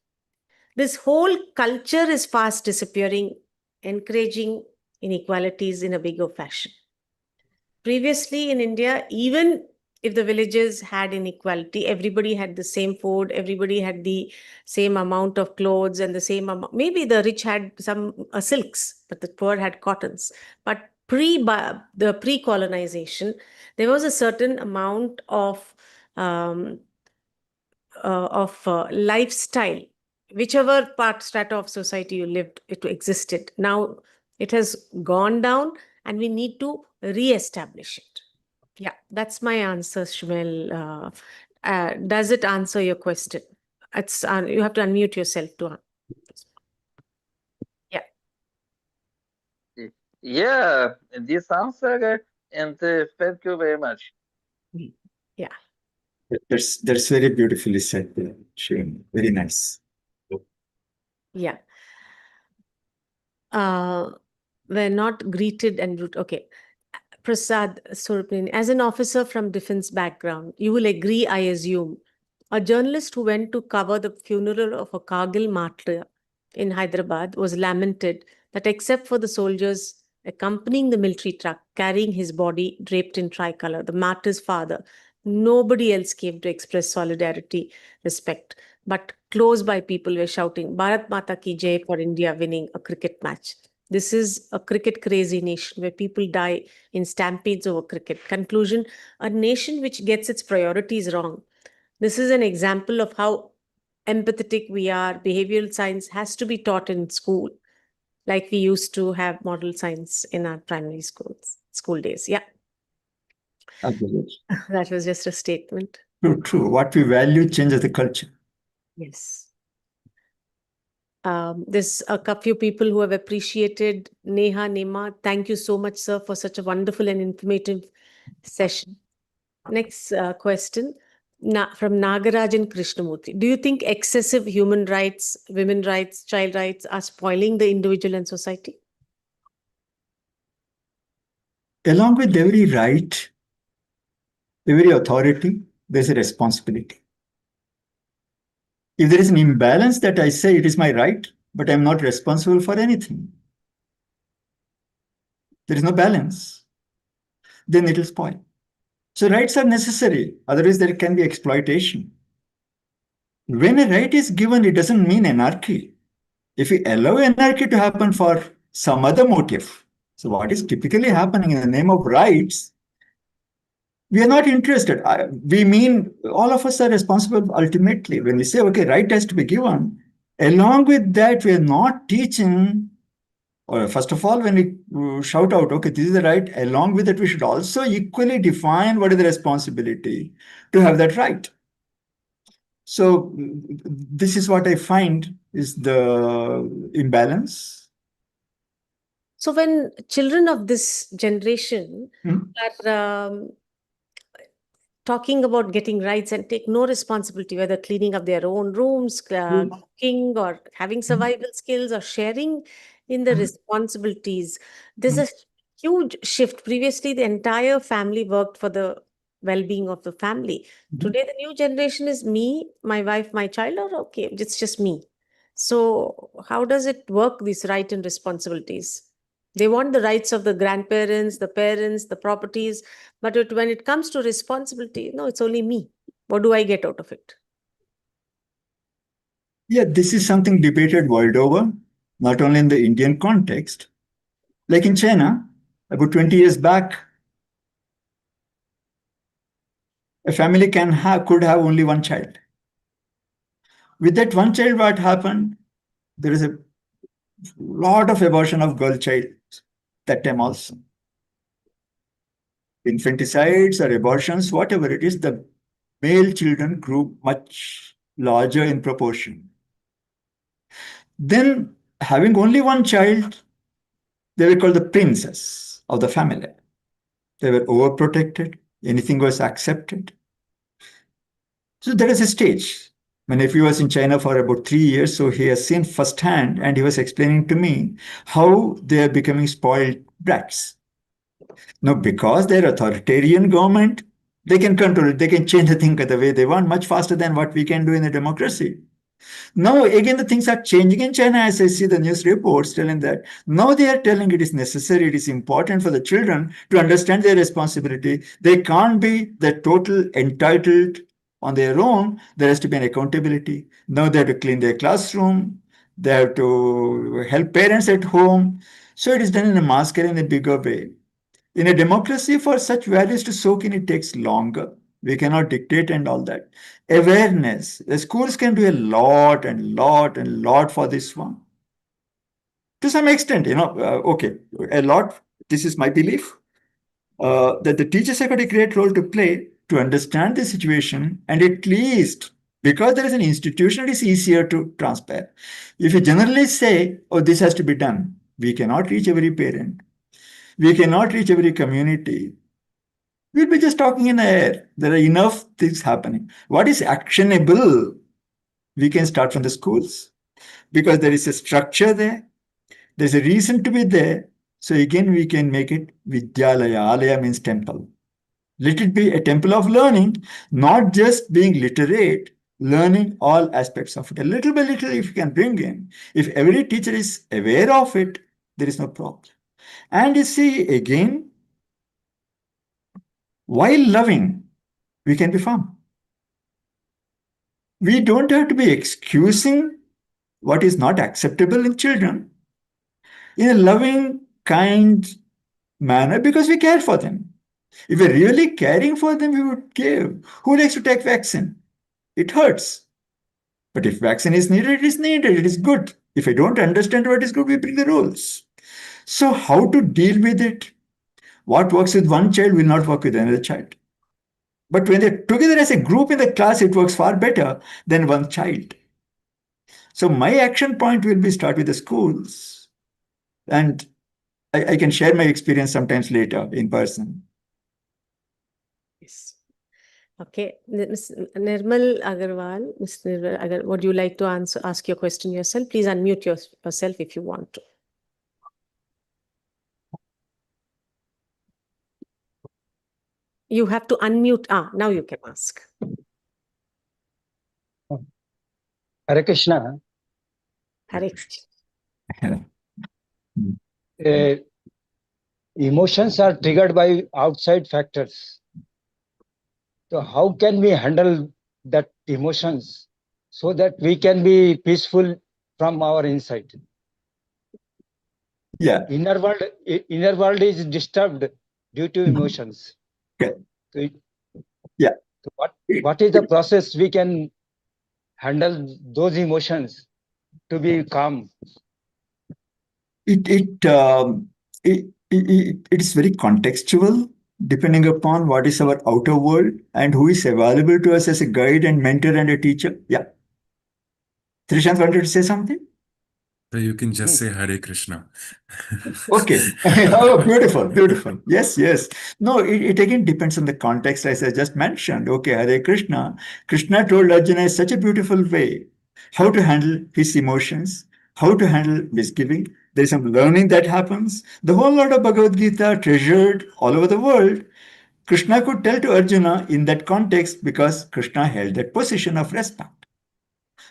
This whole culture is fast disappearing, encouraging inequalities in a bigger fashion. Previously in India, even if the villages had inequality, everybody had the same food, everybody had the same amount of clothes and the same amount. Maybe the rich had some silks, but the poor had cottons. But pre-colonization, there was a certain amount of lifestyle, whichever strata of society you lived, it existed. Now it has gone down, and we need to re-establish it. Yeah, that's my answer, Shmuel. Does it answer your question? It's you have to unmute yourself to. Yeah. Yeah, this answer, and thank you very much. Yeah. That's very beautifully said, Shirin. Very nice. Yeah. We're not greeted and rude. Okay. Prasad Surpin, as an officer from defense background, you will agree, I assume, a journalist who went to cover the funeral of a Kargil martyr in Hyderabad was lamented that except for the soldiers accompanying the military truck carrying his body draped in tricolor, the martyr's father, nobody else came to express solidarity, respect. But close by people were shouting, Bharat Mata ki Jai for India winning a cricket match. This is a cricket crazy nation where people die in stampedes over cricket. Conclusion, a nation which gets its priorities wrong. This is an example of how empathetic we are. Behavioral science has to be taught in school, like we used to have model science in our primary school days. Yeah, Absolutely. that was just a statement. True, true. What we value changes the culture. Yes. There's few people who have appreciated Neha, Nema. Thank you so much, sir, for such a wonderful and informative session. Next question from Nagarajan Krishnamurthy. Do you think excessive human rights, women rights, child rights are spoiling the individual and society? Along with every right, every authority, there's a responsibility. If there is an imbalance that I say it is my right, but I'm not responsible for anything, there is no balance, then it will spoil. So rights are necessary, otherwise there can be exploitation. When a right is given, it doesn't mean anarchy. If we allow anarchy to happen for some other motive, so what is typically happening in the name of rights, we are not interested. We mean all of us are responsible ultimately. When we say, okay, right has to be given, along with that, we are not teaching, or first of all, when we shout out, okay, this is the right, along with it, we should also equally define what is the responsibility to have that right. So this is what I find is the imbalance. So when children of this generation Hmm. are talking about getting rights and take no responsibility, whether cleaning up their own rooms, cooking, or having survival skills, or sharing in the responsibilities, there's a huge shift. Previously, the entire family worked for the well-being of the family. Today, the new generation is me, my wife, my child, or okay, it's just me. So how does it work, these rights and responsibilities? They want the rights of the grandparents, the parents, the properties, but when it comes to responsibility, no, it's only me. What do I get out of it? Yeah, this is something debated world over, not only in the Indian context. Like in China, about 20 years back, a family could have only one child. With that one child, what happened? There is a lot of abortion of girl child that time also. Infanticides or abortions, whatever it is, the male children grew much larger in proportion. Then, having only one child, they were called the princess of the family. They were overprotected. Anything was accepted. So there is a stage. My nephew was in China for about 3 years, so he has seen firsthand, and he was explaining to me how they are becoming spoiled brats. Now, because they're authoritarian government, they can control it. They can change the thing the way they want much faster than what we can do in a democracy. Now, again, the things are changing in China as I see the news reports telling that. Now they are telling it is necessary, it is important for the children to understand their responsibility. They can't be the total entitled on their own. There has to be an accountability. Now they have to clean their classroom. They have to help parents at home. So it is done in a mass scale in a bigger way. In a democracy, for such values to soak in, it takes longer. We cannot dictate and all that. Awareness. The schools can do a lot and lot for this one. To some extent, okay, a lot. This is my belief that the teachers have got a great role to play to understand the situation, and at least because there is an institution, it is easier to transfer. If you generally say, oh, this has to be done, we cannot reach every parent. We cannot reach every community. We'll be just talking in the air. There are enough things happening. What is actionable? We can start from the schools because there is a structure there. There's a reason to be there. So again, we can make it Vidyalaya. Alaya means temple. Let it be a temple of learning, not just being literate, learning all aspects of it. A little by little, if you can bring in, if every teacher is aware of it, there is no problem. And you see, again, while loving, we can be firm. We don't have to be excusing what is not acceptable in children in a loving, kind manner because we care for them. If we're really caring for them, we would give. Who likes to take vaccine? It hurts. But if vaccine is needed, it is needed. It is good. If I don't understand what is good, we bring the rules. So how to deal with it? What works with one child will not work with another child. But when they're together as a group in the class, it works far better than one child. So my action point will be start with the schools. And I can share my experience sometimes later in person. Yes. Okay, Ms. Nirmal Agarwal, Ms. Nirmal Agar, would you like to ask your question yourself? Please unmute yourself if you want to. You have to unmute. Now you can ask. Hare Krishna. Hare Krishna. Uh, Emotions are triggered by outside factors. So how can we handle that emotions so that we can be peaceful from our inside? Yeah. Inner world is disturbed due to emotions. Okay. So Yeah. so what is the process we can handle those emotions to be calm? It is very contextual, depending upon what is our outer world and who is available to us as a guide and mentor and a teacher. Yeah. Trishant wanted to say something? So you can just say Hare Krishna. Okay. Oh, beautiful, beautiful. Yes, yes. No, it again depends on the context, as I just mentioned. Okay, Hare Krishna. Krishna told Arjuna in such a beautiful way how to handle his emotions, how to handle misgiving. There is some learning that happens. The whole lot of Bhagavad Gita treasured all over the world. Krishna could tell to Arjuna in that context because Krishna held that position of respect.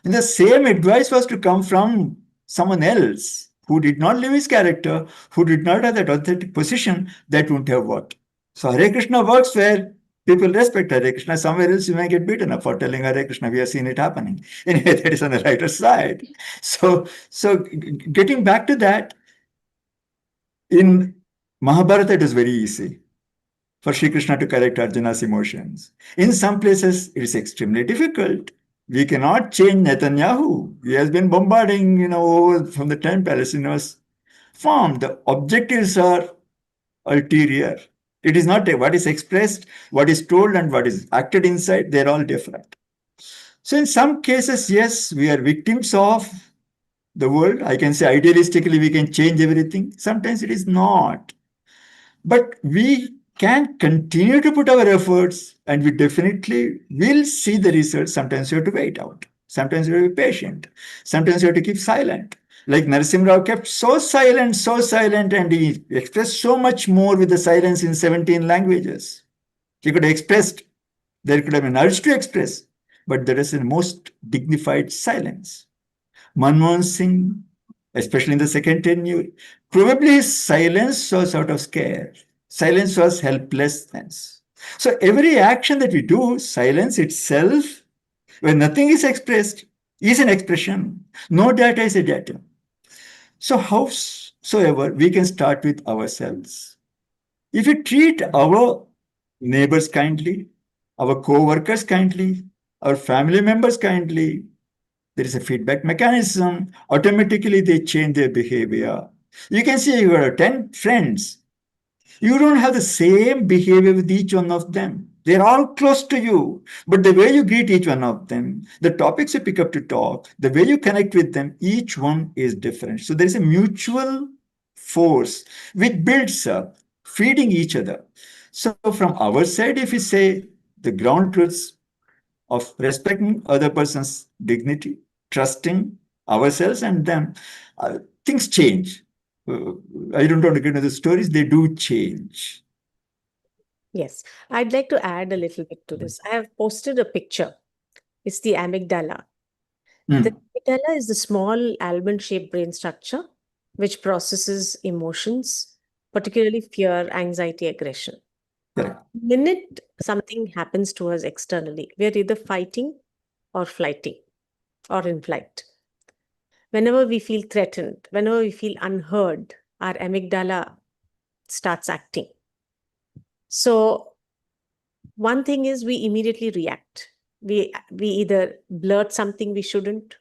And the same advice was to come from someone else who did not live his character, who did not have that authentic position, that wouldn't have worked. So Hare Krishna works where people respect Hare Krishna. Somewhere else you may get beaten up for telling Hare Krishna. We have seen it happening. Anyway, that is on the writer's side. So getting back to that, in Mahabharata it is very easy for Sri Krishna to correct Arjuna's emotions. In some places, it is extremely difficult. We cannot change Netanyahu. He has been bombarding, from the 10 Palestinians formed. The objectives are ulterior. It is not what is expressed, what is told, and what is acted inside. They're all different. So in some cases, yes, we are victims of the world. I can say idealistically, we can change everything. Sometimes it is not. But we can continue to put our efforts and we definitely will see the results. Sometimes you have to wait out. Sometimes you have to be patient. Sometimes you have to keep silent. Like Narasimha Rao kept so silent, and he expressed so much more with the silence in 17 languages. He could have expressed, there could have been urge to express, but there is a most dignified silence. Manmohan Singh, especially in the second tenure, probably his silence was out of scare. Silence was helplessness. So every action that we do, silence itself, when nothing is expressed, is an expression. No data is a data. So howsoever, we can start with ourselves. If we treat our neighbors kindly, our co-workers kindly, our family members kindly, there is a feedback mechanism. Automatically, they change their behavior. You can see you have 10 friends. You don't have the same behavior with each one of them. They're all close to you. But the way you greet each one of them, the topics you pick up to talk, the way you connect with them, each one is different. So there is a mutual force which builds up, feeding each other. So from our side, if we say the ground truths of respecting other person's dignity, trusting ourselves and them, things change. I don't want to get into the stories, they do change. Yes, I'd like to add a little bit to this. I have posted a picture. It's the amygdala. The amygdala is the small almond-shaped brain structure which processes emotions, particularly fear, anxiety, aggression. Correct. The minute something happens to us externally, we are either fighting or flighting or in flight. Whenever we feel threatened, whenever we feel unheard, our amygdala starts acting. So one thing is we immediately react. We either blurt something we shouldn't,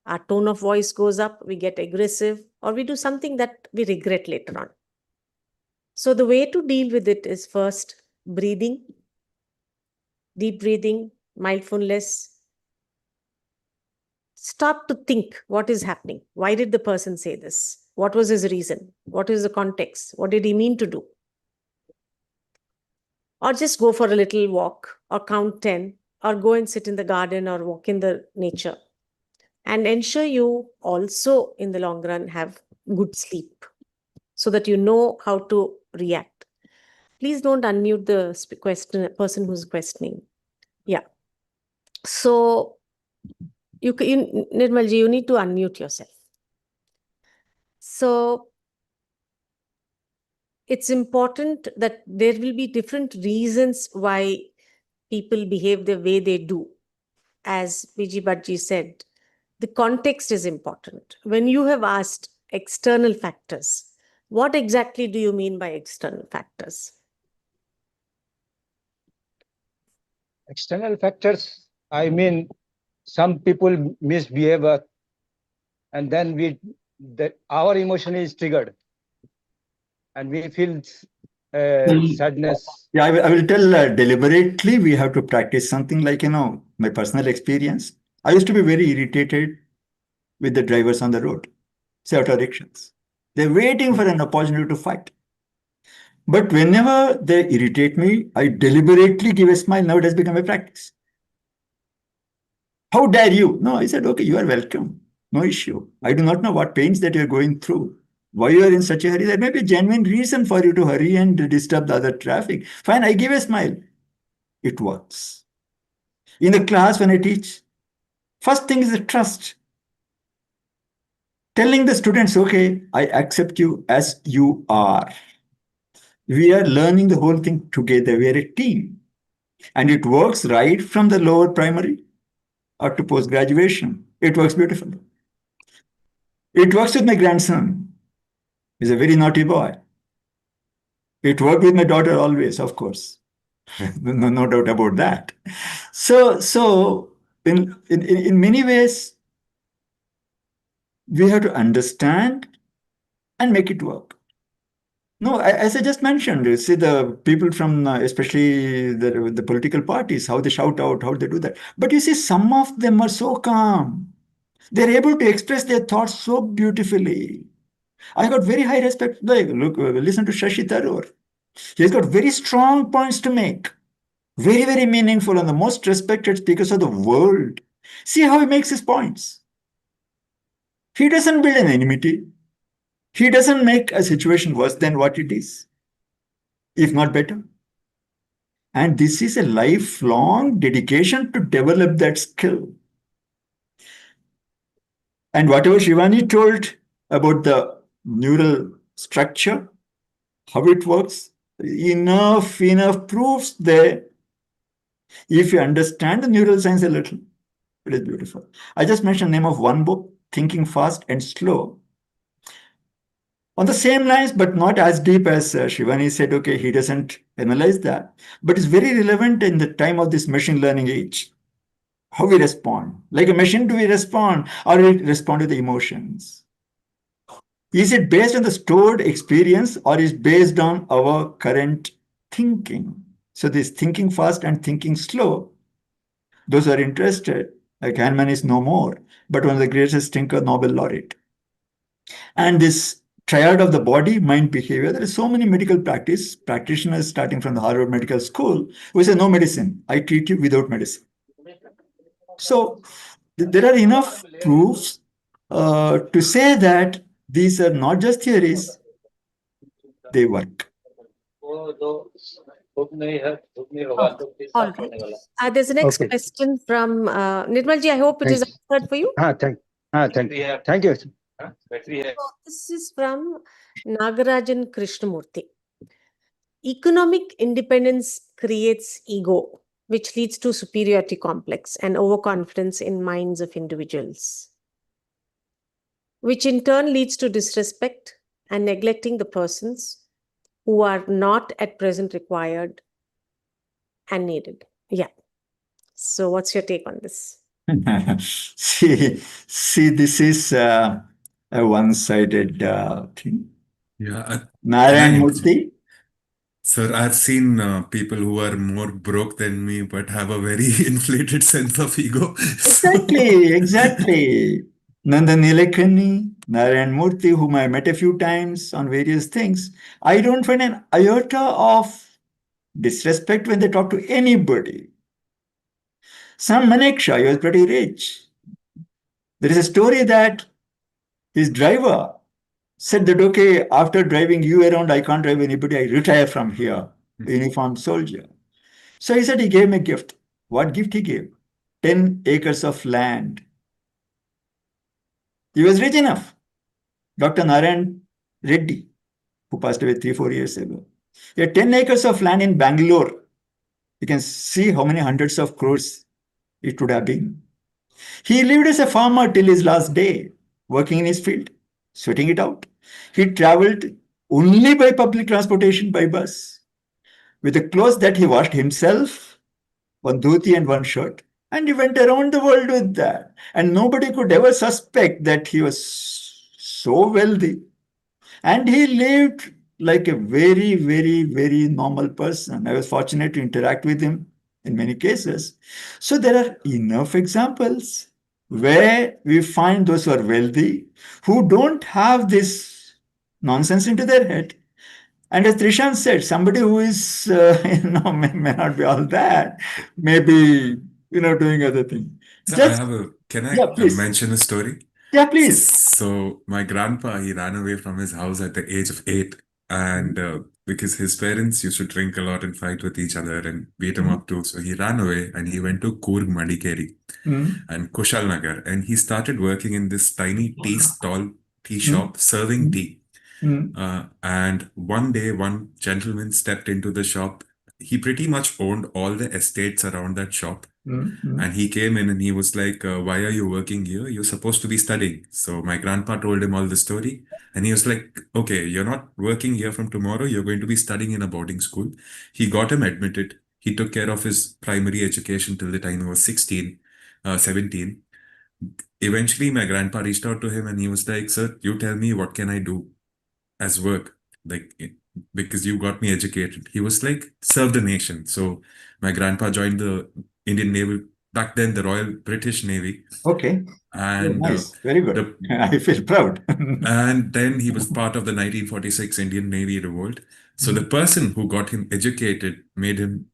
our tone of voice goes up, we get aggressive, or we do something that we regret later on. So the way to deal with it is first breathing, deep breathing, mindfulness, start to think what is happening. Why did the person say this? What was his reason? What is the context? What did he mean to do? Or just go for a little walk or count 10 or go and sit in the garden or walk in the nature, and ensure you also in the long run have good sleep so that you know how to react. Please don't unmute the person who's questioning. Yeah. So Nirmalji, you need to unmute yourself. So it's important that there will be different reasons why people behave the way they do. As Vijay Bhattji said, the context is important. When you have asked external factors, what exactly do you mean by external factors? External factors, I mean, some people misbehave and then our emotion is triggered and we feel sadness. Yeah, I will tell deliberately we have to practice something like, my personal experience. I used to be very irritated with the drivers on the road, say auto rickshaws. They're waiting for an opportunity to fight. But whenever they irritate me, I deliberately give a smile. Now it has become a practice. How dare you? No, I said, okay, you are welcome. No issue. I do not know what pains that you're going through. Why you are in such a hurry? There may be a genuine reason for you to hurry and disturb the other traffic. Fine, I give a smile. It works. In the class when I teach, first thing is the trust. Telling the students, okay, I accept you as you are. We are learning the whole thing together. We are a team. And it works right from the lower primary up to post-graduation. It works beautifully. It works with my grandson. He's a very naughty boy. It worked with my daughter always, of course. No doubt about that. So in many ways, we have to understand and make it work. No, as I just mentioned, you see the people from especially the political parties, how they shout out, how they do that. But you see, some of them are so calm. They're able to express their thoughts so beautifully. I got very high respect. Like, look, listen to Shashi Tharoor. He's got very strong points to make. Very, very meaningful and the most respected speakers of the world. See how he makes his points. He doesn't build an enmity. He doesn't make a situation worse than what it is, if not better. And this is a lifelong dedication to develop that skill. And whatever Shivani told about the neural structure, how it works, enough proofs there. If you understand the neural science a little, it is beautiful. I just mentioned the name of one book, Thinking Fast and Slow. On the same lines, but not as deep as Shivani said, okay, he doesn't analyze that, but it's very relevant in the time of this machine learning age. How we respond. Like a machine, do we respond or we respond to the emotions? Is it based on the stored experience or is based on our current thinking? So this thinking fast and thinking slow, those who are interested, like Kahneman is no more, but one of the greatest thinker, Nobel laureate. And this triad of the body, mind, behavior, there are so many medical practitioners starting from the Harvard Medical School who say no medicine, I treat you without medicine. So there are enough proofs to say that these are not just theories, they work. All right. There's a next Okay. question from Nirmalji. I hope it is Thanks. answered for you. Thank you. So this is from Nagarajan Krishnamurthy. Economic independence creates ego, which leads to superiority complex and overconfidence in minds of individuals, which in turn leads to disrespect and neglecting the persons who are not at present required and needed. Yeah. So what's your take on this? see, this is a one-sided thing. Yeah. Narayan Right. Murthy. Sir, I've seen people who are more broke than me but have a very inflated sense of ego. So, Exactly. Nanda Nilekani, Narayan Murthy, whom I met a few times on various things, I don't find an iota of disrespect when they talk to anybody. Sam Maneksha, he was pretty rich. There is a story that his driver said that, okay, after driving you around, I can't drive anybody, I retire from here, uniformed soldier. So he said he gave me a gift. What gift he gave? 10 acres of land. He was rich enough. Dr. Narayan Reddy, who passed away 3-4 years ago. He had 10 acres of land in Bangalore. You can see how many hundreds of crores it would have been. He lived as a farmer till his last day, working in his field, sweating it out. He traveled only by public transportation, by bus, with the clothes that he washed himself, one dhoti and one shirt, and he went around the world with that. And nobody could ever suspect that he was so wealthy. And he lived like a very, very, very normal person. I was fortunate to interact with him in many cases. So there are enough examples where we find those who are wealthy, who don't have this nonsense into their head. And as Trishan said, somebody who is, may not be all that, maybe, doing other things. sir, I have can I Yeah, please. mention a story? Yeah, please. So my grandpa, he ran away from his house at the age of 8, and because his parents used to drink a lot and fight with each other and beat him up too. So he ran away and he went to Coorg Madikeri Mm, and Kushal Nagar, and he started working in this tiny tea shop serving tea. mm, And one day, one gentleman stepped into the shop. He pretty much owned all the estates around that shop. mm. And he came in and he was like, why are you working here? You're supposed to be studying. So my grandpa told him all the story. And he was like, okay, you're not working here from tomorrow. You're going to be studying in a boarding school. He got him admitted. He took care of his primary education till the time he was 17. Eventually, my grandpa reached out to him and he was like, sir, you tell me, what can I do as work? Like, because you got me educated. He was like, serve the nation. So my grandpa joined the Indian Navy, back then the Royal British Navy. Okay. Very And nice. Very good. the I feel proud. and then he was part of the 1946 Indian Navy revolt. So the person who got him educated, made him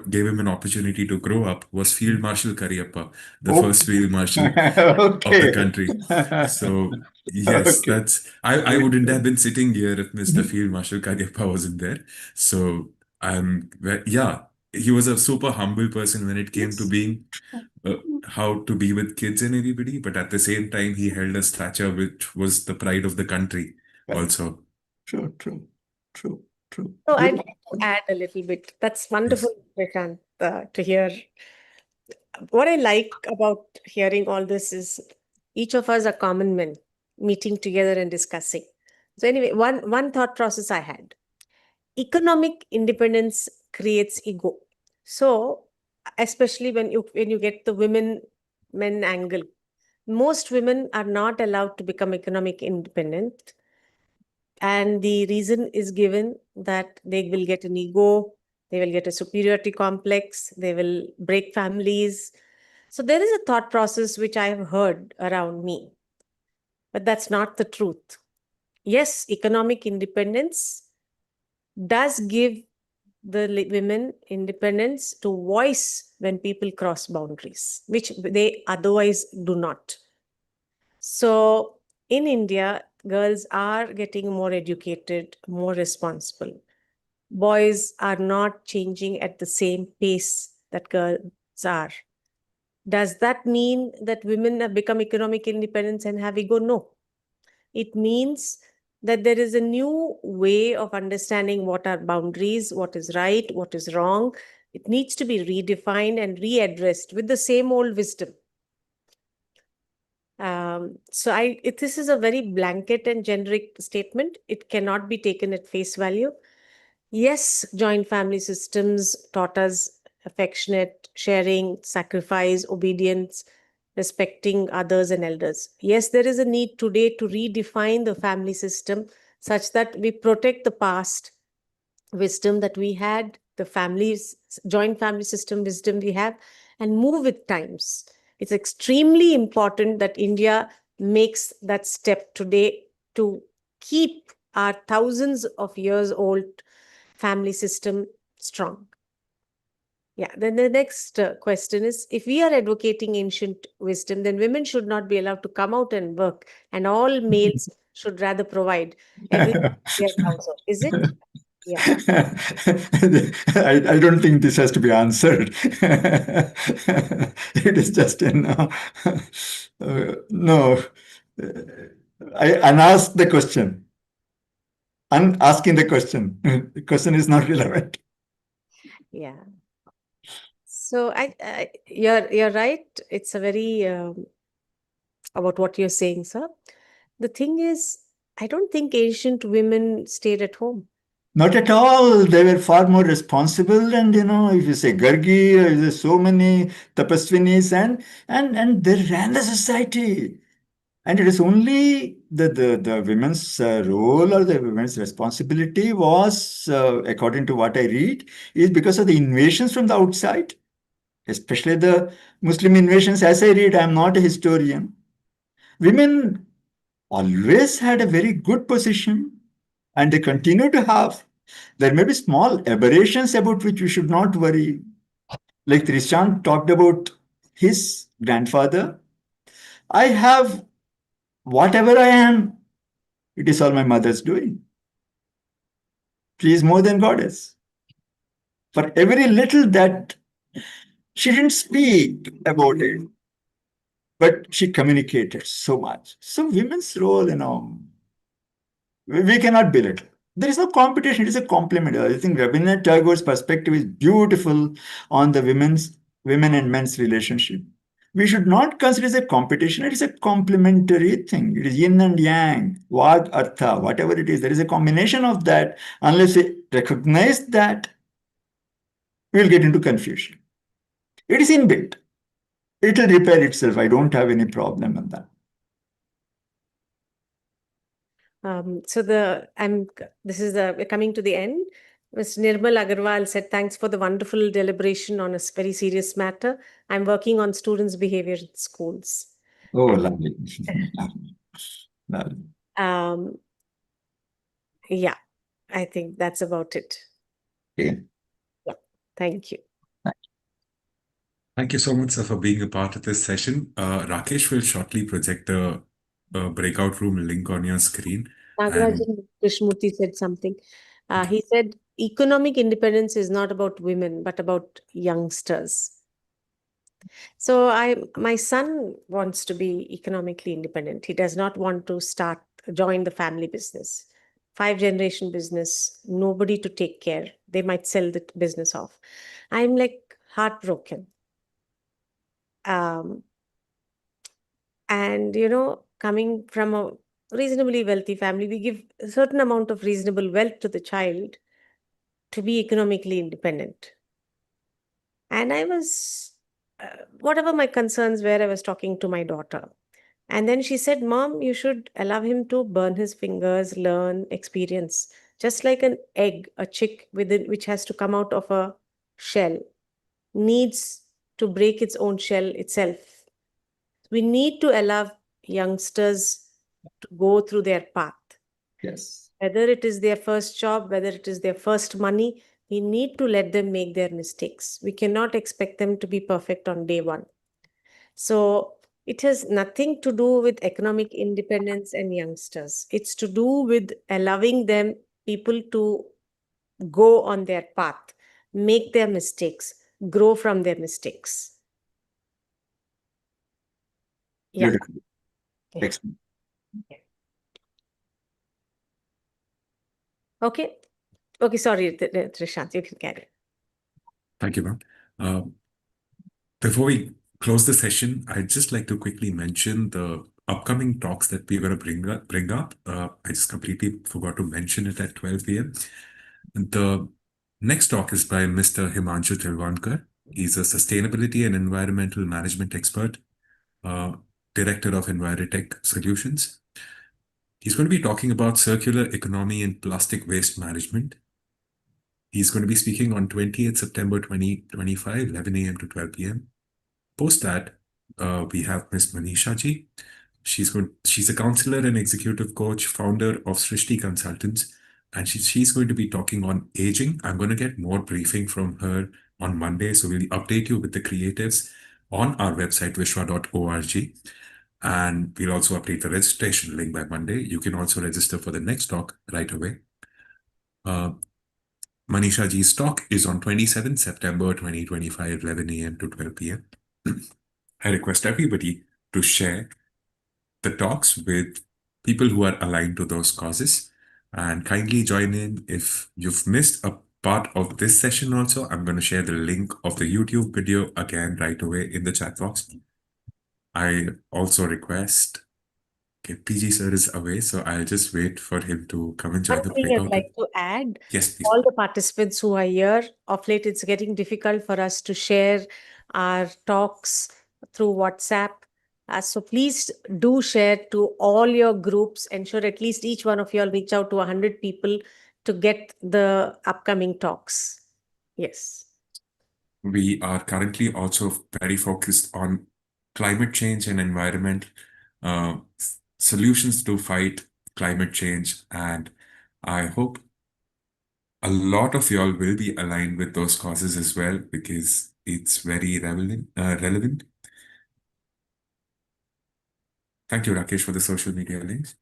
gave him an opportunity to grow up, was Field Marshal Cariappa, the Oh. first Field Marshal of the Okay. country. So yes, Okay. I wouldn't have been sitting here if Mr. Field Marshal Cariappa wasn't there. So yeah, he was a super humble person when it came to being how to be with kids and everybody, but at the same time, he held a stature which was the pride of the country Right. also. True. So I'd like to add a little bit. That's wonderful, Prashant, to hear. What I like about hearing all this is each of us are common men meeting together and discussing. So anyway, one thought process I had. Economic independence creates ego. So especially when you get the men angle, most women are not allowed to become economic independent. And the reason is given that they will get an ego, they will get a superiority complex, they will break families. So there is a thought process which I have heard around me, but that's not the truth. Yes, economic independence does give the women independence to voice when people cross boundaries, which they otherwise do not. So in India, girls are getting more educated, more responsible. Boys are not changing at the same pace that girls are. Does that mean that women have become economic independence and have ego? No. It means that there is a new way of understanding what are boundaries, what is right, what is wrong. It needs to be redefined and readdressed with the same old wisdom. This is a very blanket and generic statement. It cannot be taken at face value. Yes, joint family systems taught us affectionate, sharing, sacrifice, obedience, respecting others and elders. Yes, there is a need today to redefine the family system such that we protect the past wisdom that we had, the families, joint family system wisdom we have, and move with times. It's extremely important that India makes that step today to keep our thousands of years old family system strong. Yeah, then the next question is, if we are advocating ancient wisdom, then women should not be allowed to come out and work, and all males should rather provide everything in their household. Is it? Yeah. I don't think this has to be answered. It is just no. I unask the question. Asking the question. The question is not relevant. Yeah. So you're right. It's a very about what you're saying, sir. The thing is, I don't think ancient women stayed at home. Not at all. They were far more responsible. And if you say Gargi, there's so many tapasvinis, and they ran the society. And it is only the women's role or the women's responsibility was, according to what I read, is because of the invasions from the outside, especially the Muslim invasions. As I read, I'm not a historian. Women always had a very good position, and they continue to have. There may be small aberrations about which we should not worry. Like Trishan talked about his grandfather. I have whatever I am, it is all my mother's doing. She is more than goddess. For every little that she didn't speak about it, but she communicated so much. So women's role, we cannot belittle. There is no competition, it is a complement. I think Rabindranath Tagore's perspective is beautiful on the women and men's relationship. We should not consider it as a competition, it is a complementary thing. It is yin and yang, vag, artha, whatever it is. There is a combination of that. Unless we recognize that, we will get into confusion. It is inbuilt. It will repair itself. I don't have any problem with that. We're coming to the end. Mr. Nirmal Agarwal said, thanks for the wonderful deliberation on a very serious matter. I'm working on students' behavior in schools. Oh, lovely. Lovely. Yeah, I think that's about it. Yeah. Thank you. Thank you so much, sir, for being a part of this session. Rakesh will shortly project the breakout room link on your screen. Nagarajan Krishnamurthy said something. He said, economic independence is not about women, but about youngsters. So my son wants to be economically independent. He does not want to join the family business. 5-generation business, nobody to take care. They might sell the business off. I'm like heartbroken. And, coming from a reasonably wealthy family, we give a certain amount of reasonable wealth to the child to be economically independent. And I was, whatever my concerns were, I was talking to my daughter. And then she said, Mom, you should allow him to burn his fingers, learn, experience. Just like an egg, a chick which has to come out of a shell, needs to break its own shell itself. We need to allow youngsters to go through their path. Yes. Whether it is their first job, whether it is their first money, we need to let them make their mistakes. We cannot expect them to be perfect on day one. So it has nothing to do with economic independence and youngsters. It's to do with allowing people to go on their path, make their mistakes, grow from their mistakes. Yeah. Beautiful. Yeah. Excellent. Okay. Okay, sorry, Trishant, you can carry. Thank you, ma'am. Before we close the session, I'd just like to quickly mention the upcoming talks that we're going to bring up. I just completely forgot to mention it at 12 p.m. The next talk is by Mr. Himanshu Tilwankar. He's a sustainability and environmental management expert, director of Envirotech Solutions. He's going to be talking about circular economy and plastic waste management. He's going to be speaking on 20th September 2025, 11 a.m. to 12 p.m. Post that, we have Miss Manisha ji. She's a counselor and executive coach, founder of Srishti Consultants, and she's going to be talking on aging. I'm going to get more briefing from her on Monday, so we'll update you with the creatives on our website, vishwa.org. And we'll also update the registration link by Monday. You can also register for the next talk right away. Manisha ji's talk is on 27th September 2025, 11 a.m. to 12 p.m. I request everybody to share the talks with people who are aligned to those causes, and kindly join in. If you've missed a part of this session also, I'm going to share the link of the YouTube video again right away in the chat box. I also request, okay, PG sir is away, so I'll just wait for him to come and join One the thing I'd breakout. like to add, Yes, please. all the participants who are here, of late it's getting difficult for us to share our talks through WhatsApp. So please do share to all your groups. Ensure at least each one of you all reach out to 100 people to get the upcoming talks. Yes. We are currently also very focused on climate change and environment, solutions to fight climate change. And I hope a lot of y'all will be aligned with those causes as well, because it's very relevant. Thank you, Rakesh, for the social media links.